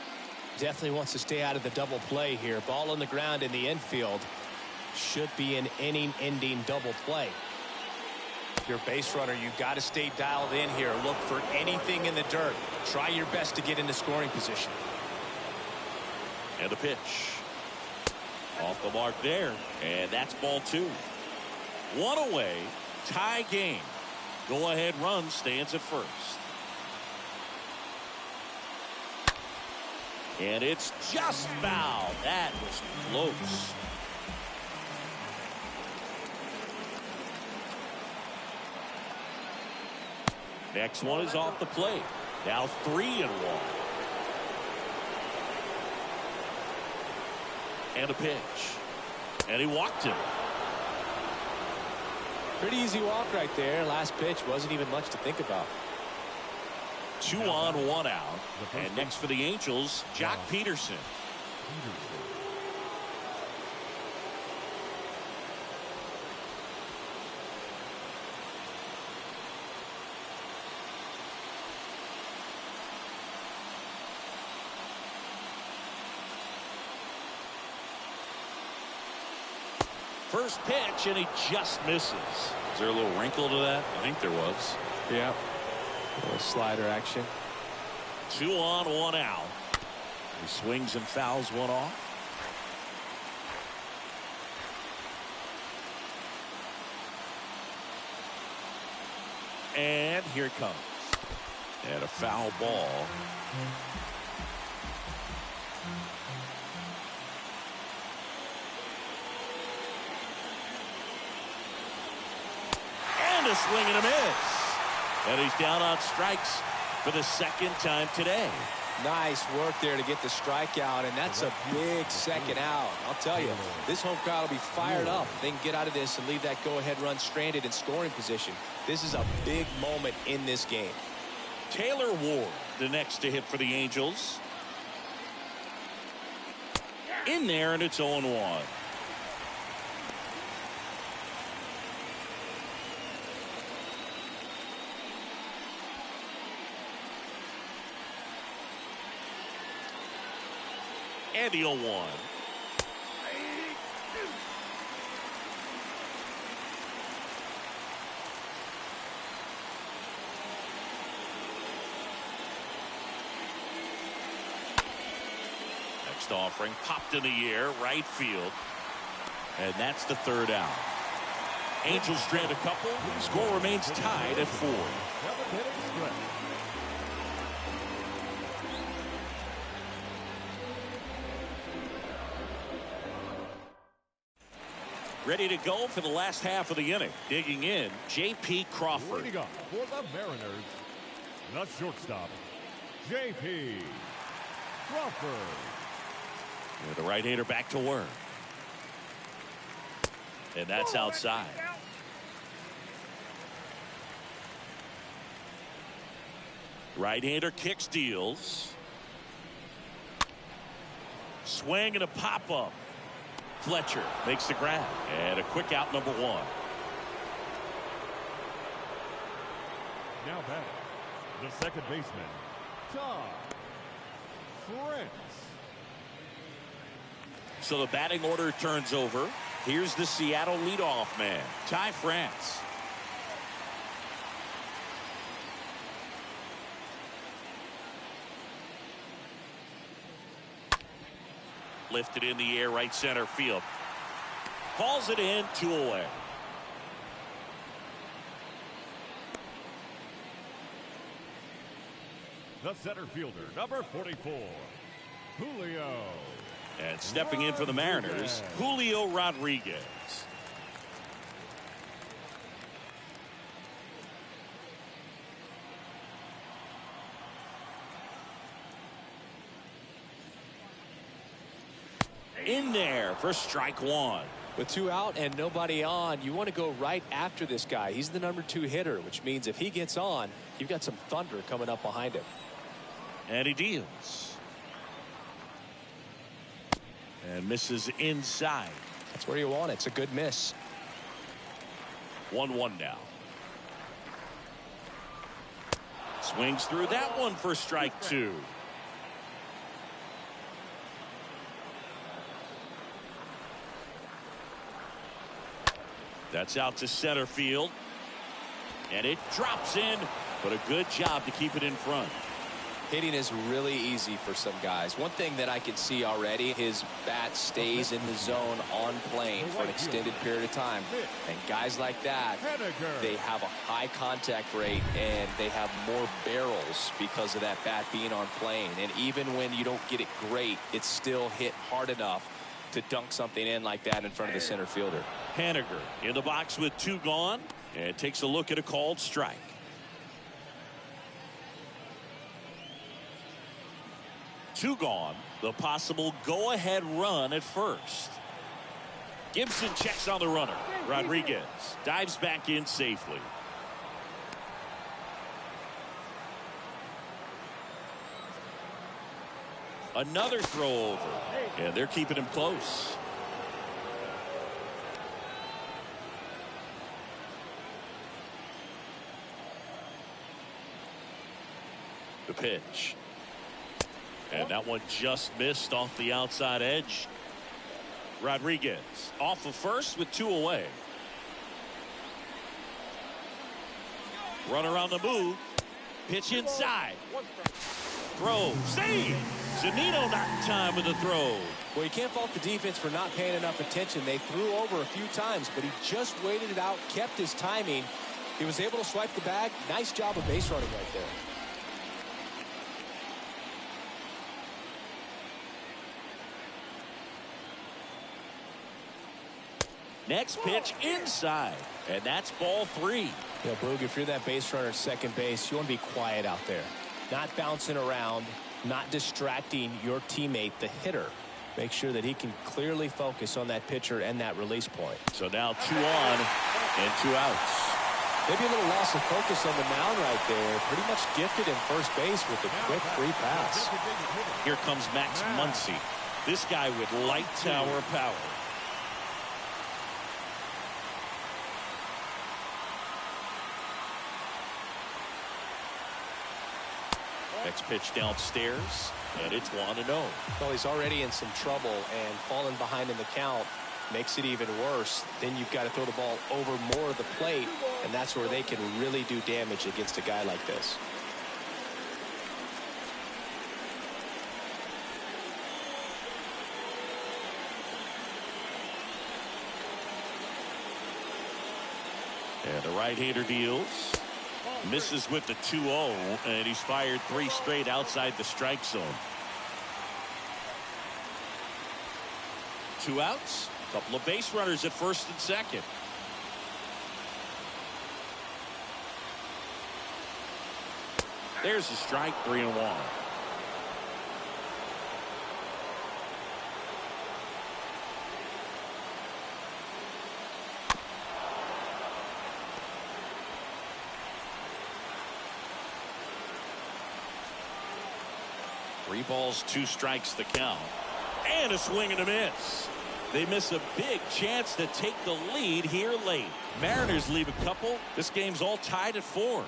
Definitely wants to stay out of the double play here. Ball on the ground in the infield. Should be an inning-ending double play. If you're a base runner, you've got to stay dialed in here. Look for anything in the dirt. Try your best to get into scoring position. And a pitch. Off the mark there, and that's ball two. One away, tie game. Go ahead run stands at first. And it's just foul. That was close. Next one is off the plate. Now 3-1. And a pitch. And he walked him. Pretty easy walk right there. Last pitch wasn't even much to think about. 2 on, 1 out. And next for the Angels, Jock Peterson. First pitch, and he just misses. Is there a little wrinkle to that? I think there was. Yeah. A little slider action. 2 on, 1 out. He swings and fouls one off. And here it comes. And a foul ball. And a swing and a miss. And he's down on strikes for the second time today. Nice work there to get the strikeout, and that's a big second out. I'll tell you, this home crowd will be fired up. They can get out of this and leave that go-ahead run stranded in scoring position. This is a big moment in this game. Taylor Ward, the next to hit for the Angels. In there, and it's 0-1. And the 0-1. Next offering popped in the air, right field. And that's the 3rd out. Angels strand a couple. The score remains tied at 4. Ready to go for the last half of the inning. Digging in, J.P. Crawford. Leading up for the Mariners, the shortstop, J.P. Crawford. And the right-hander back to work. And that's outside. Right-hander kick steals. Swing and a pop-up. Fletcher makes the grab, and a quick out, number 1. Now batting, the second baseman, Ty France. So the batting order turns over. Here's the Seattle leadoff man, Ty France. Lifted in the air, right center field. Falls it in, 2 away. The center fielder, number 44, Julio. And stepping in for the Mariners, Julio Rodriguez. In there for strike 1. With 2 out and nobody on, you want to go right after this guy. He's the number 2 hitter, which means if he gets on, you've got some thunder coming up behind him. And he deals. And misses inside. That's where you want it. It's a good miss. 1-1 now. Swings through that one for strike 2. That's out to center field. And it drops in, but a good job to keep it in front. Hitting is really easy for some guys. One thing that I can see already, his bat stays in the zone on plane for an extended period of time. And guys like that, they have a high contact rate and they have more barrels because of that bat being on plane. And even when you don't get it great, it's still hit hard enough to dunk something in like that in front of the center fielder. Haniger in the box with 2 gone and takes a look at a called strike. Two gone. The possible go-ahead run at first. Gibson checks on the runner. Rodriguez dives back in safely. Another throw over. And they're keeping him close. The pitch. And that one just missed off the outside edge. Rodriguez off of first with 2 away. Runner on the move. Pitch inside. Throw. Save. Zunino not in time with the throw. Well, you can't fault the defense for not paying enough attention. They threw over a few times, but he just waited it out, kept his timing. He was able to swipe the bag. Nice job of base running right there. Next pitch inside, and that's ball 3. Yeah, Boog, if you're that base runner at second base, you want to be quiet out there. Not bouncing around, not distracting your teammate, the hitter. Make sure that he can clearly focus on that pitcher and that release point. So now 2 on and 2 outs. Maybe a little loss of focus on the mound right there. Pretty much gifted in first base with a quick free pass. Here comes Max Muncy. This guy with light tower power. Next pitch downstairs, and it's 1-0. Well, he's already in some trouble, and falling behind in the count makes it even worse. Then you've got to throw the ball over more of the plate, and that's where they can really do damage against a guy like this. And the right-hander deals. Misses with the 2-0, and he's fired 3 straight outside the strike zone. 2 outs, a couple of base runners at first and second. There's a strike, 3-1. Three balls, 2 strikes the count. And a swing and a miss. They miss a big chance to take the lead here late. Mariners leave a couple. This game's all tied at 4.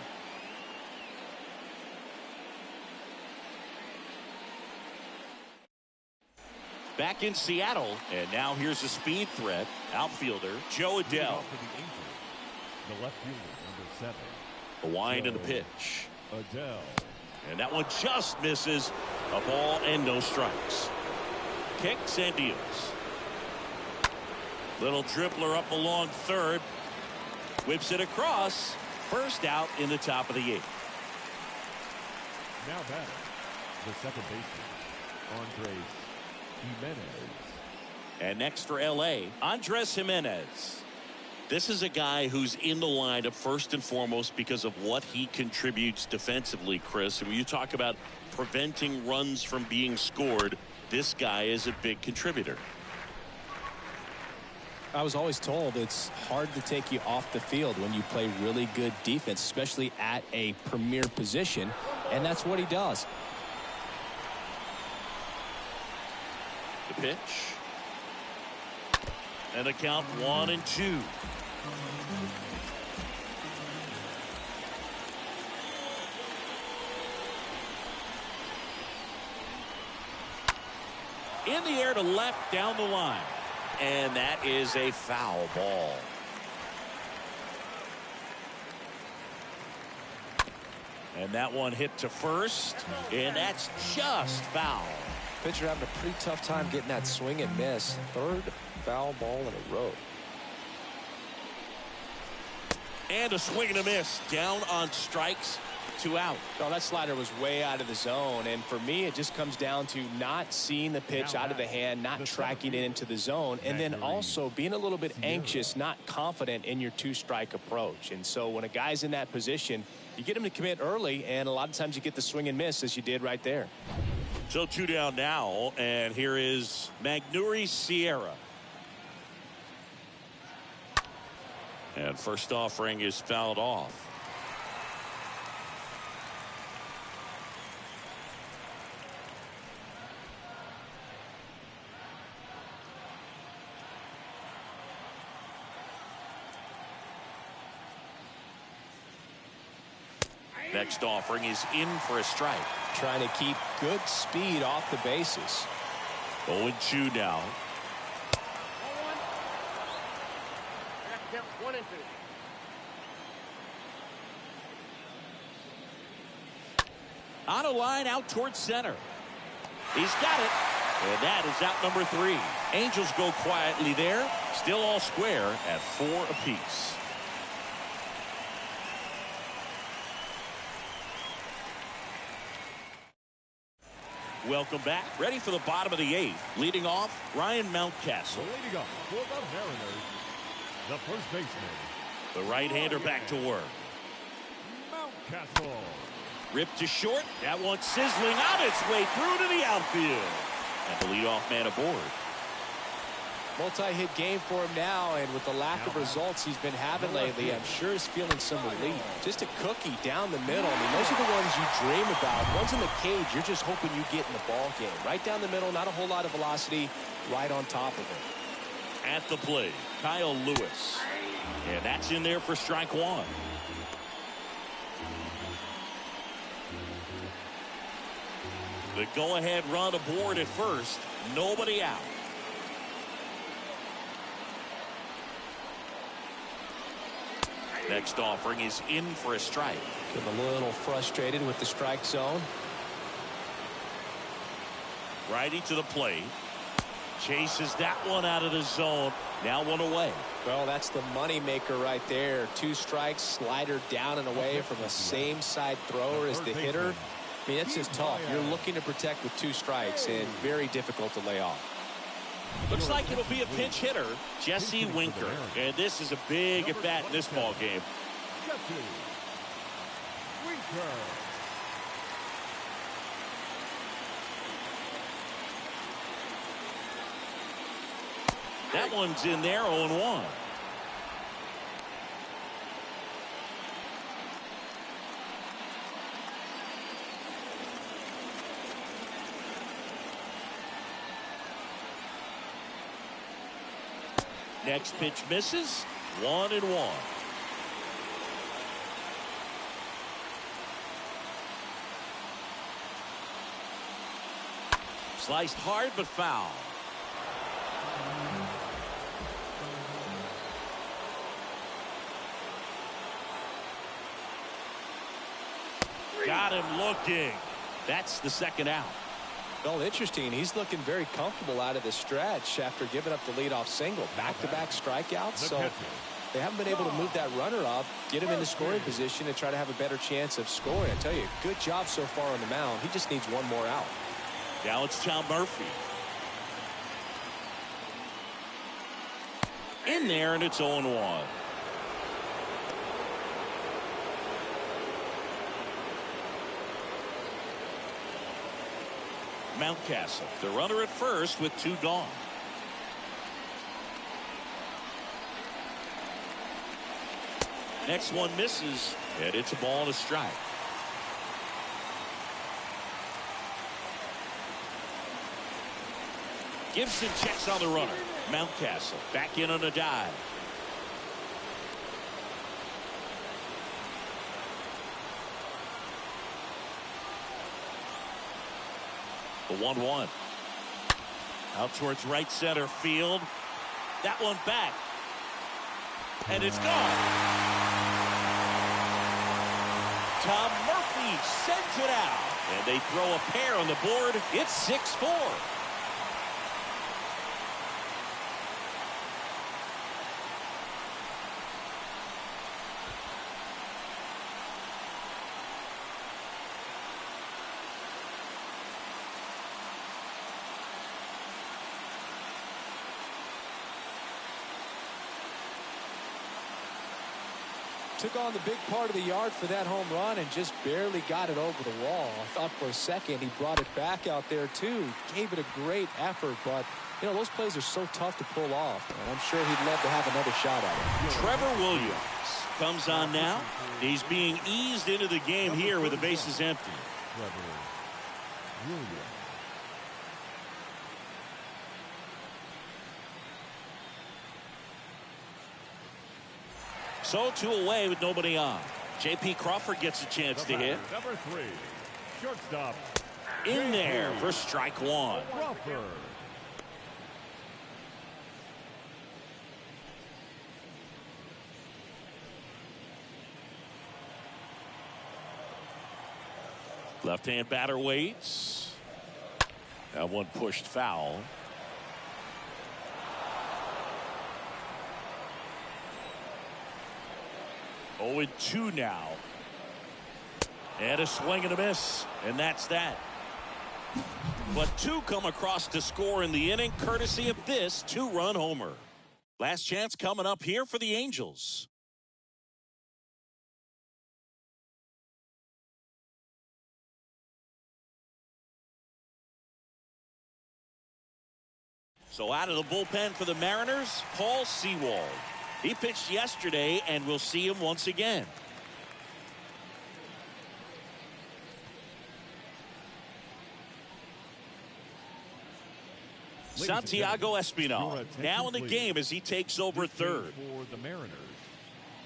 Back in Seattle, and now here's a speed threat. Outfielder Joe Adell. The left fielder, number 7. The wind and the pitch. Adell. And that one just misses. A ball and no strikes. kicks and deals. Little dribbler up along third. Whips it across. First out in the top of the 8th. Now batting, the second baseman, Andres Jimenez. And next for L.A., Andres Jimenez. This is a guy who's in the lineup first and foremost because of what he contributes defensively, Chris. And when you talk about preventing runs from being scored, this guy is a big contributor. I was always told it's hard to take you off the field when you play really good defense, especially at a premier position, and that's what he does. The pitch. And the count 1-2. In the air to left down the line. And that is a foul ball. And that one hit to first. And that's just foul. Pitcher having a pretty tough time getting that swing and miss. Third foul ball in a row. And a swing and a miss. Down on strikes. 2 out. No, that slider was way out of the zone, and for me it just comes down to not seeing the pitch out of the hand, not tracking it into the zone, and then also being a little bit anxious, not confident in your 2-strike approach. And so when a guy's in that position, you get him to commit early, and a lot of times you get the swing and miss as you did right there. So 2 down now, and here is Magneuris Sierra. And first offering is fouled off. Next offering is in for a strike. Trying to keep good speed off the bases. 0-2 now. 1-2. On a line out towards center. He's got it. And that is out number 3. Angels go quietly there. Still all square at 4 apiece. Welcome back. Ready for the bottom of the 8th. Leading off, Ryan Mountcastle. Leading up for the Mariners, the first baseman, The right-hander back to work. Mountcastle. Ripped to short. That one sizzling on its way through to the outfield. And the leadoff man aboard. Multi-hit game for him now, and with the lack of results he's been having lately, I'm sure he's feeling some relief. Just a cookie down the middle. I mean, those are the ones you dream about. Ones in the cage, you're just hoping you get in the ball game. Right down the middle, not a whole lot of velocity, right on top of it. At the plate, Kyle Lewis. And that's in there for strike 1. The go-ahead run aboard at first. Nobody out. Next offering is in for a strike. Getting a little frustrated with the strike zone. Righty to the plate. Chases that one out of the zone. Now 1 away. Well, that's the money maker right there. 2 strikes, slider down and away from a same side thrower as the hitter. I mean, that's just tough. You're looking to protect with 2 strikes and very difficult to lay off. Looks like it'll be a pinch hitter, Jesse Winker. And this is a big at bat in this ball game. Jesse Winker. That one's in there, 0-1. Next pitch misses. 1-1. Sliced hard but foul. Got him looking. That's the second out. Well, interesting. He's looking very comfortable out of the stretch after giving up the leadoff single. Back-to-back strikeouts. So they haven't been able to move that runner up, get him into scoring position, and try to have a better chance of scoring. I tell you, good job so far on the mound. He just needs one more out. Now it's Tom Murphy. In there, and it's 0-1. Mountcastle, the runner at first with 2 gone. Next one misses, and it's a ball and a strike. Gibson checks on the runner. Mountcastle back in on a dive. The 1-1. Out towards right center field. That one back. And it's gone. Tom Murphy sends it out. And they throw a pair on the board. It's 6-4. Took on the big part of the yard for that home run and just barely got it over the wall. I thought for a second he brought it back out there too. Gave it a great effort, but you know those plays are so tough to pull off, and I'm sure he'd love to have another shot at it. Trevor Williams comes on now. He's being eased into the game here with the bases empty. Trevor Williams. So 2 away with nobody on. J.P. Crawford gets a chance to hit. Number 3, shortstop. In there for strike 1. Crawford. Left-hand batter waits. That one pushed foul. Oh, 0-2 now. And a swing and a miss. And that's that. But 2 come across to score in the inning, courtesy of this 2-run homer. Last chance coming up here for the Angels. So out of the bullpen for the Mariners, Paul Sewald. He pitched yesterday, and we'll see him once again. Santiago Espinal now in the game as he takes over third. For the Mariners,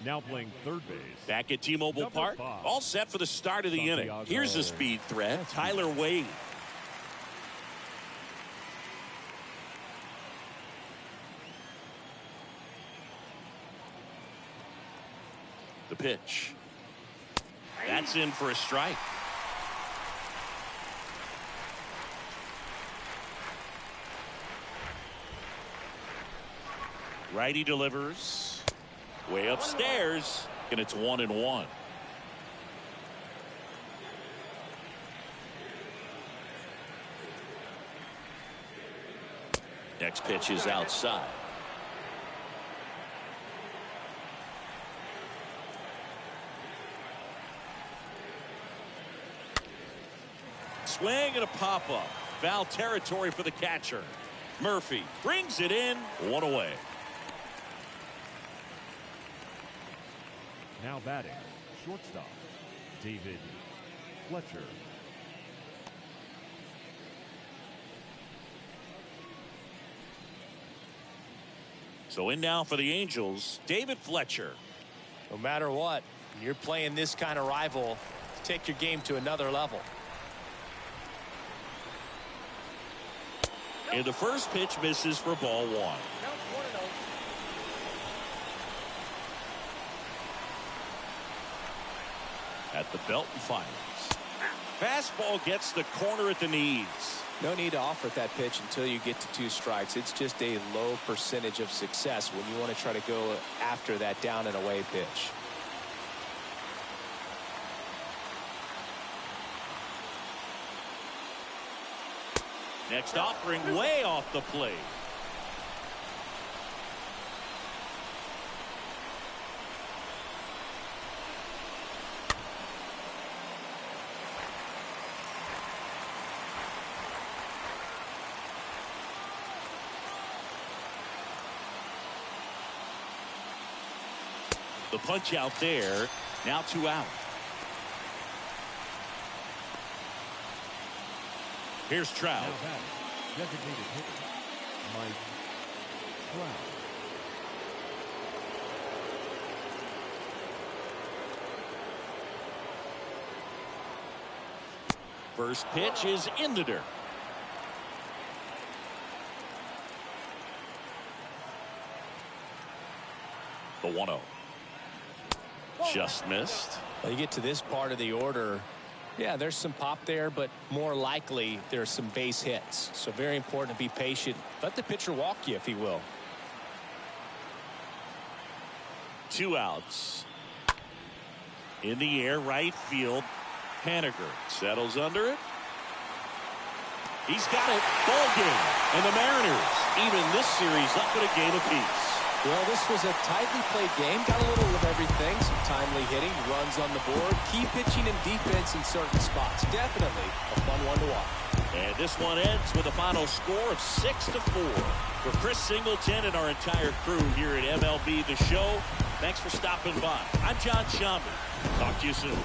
now playing third base. Back at T-Mobile Park, all set for the start of the inning. Here's a speed threat, Tyler Wade. The pitch. That's in for a strike. Righty delivers. Way upstairs. And it's 1-1. Next pitch is outside. Swing and a pop-up. Foul territory for the catcher. Murphy brings it in. 1 away. Now batting, shortstop, David Fletcher. So in now for the Angels, David Fletcher. No matter what, you're playing this kind of rival, take your game to another level. And the first pitch misses for ball 1. At the belt and fires. Fastball gets the corner at the knees. No need to offer that pitch until you get to 2 strikes. It's just a low percentage of success when you want to try to go after that down and away pitch. Next offering way off the plate. The punch out there. Now 2 out. Here's Trout. Now batting, designated hitter, Mike Trout. First pitch is in the dirt. The 1-0. Just missed. Well, you get to this part of the order. Yeah, there's some pop there, but more likely there's some base hits. So very important to be patient. Let the pitcher walk you, if he will. 2 outs. In the air, right field. Haniger settles under it. He's got it. Ball game. And the Mariners even this series up at a game apiece. Well, this was a tightly played game. Got a little of everything. Some timely hitting, runs on the board, key pitching and defense in certain spots. Definitely a fun one to watch. And this one ends with a final score of 6-4. For Chris Singleton and our entire crew here at MLB The Show, thanks for stopping by. I'm John Shambi. Talk to you soon.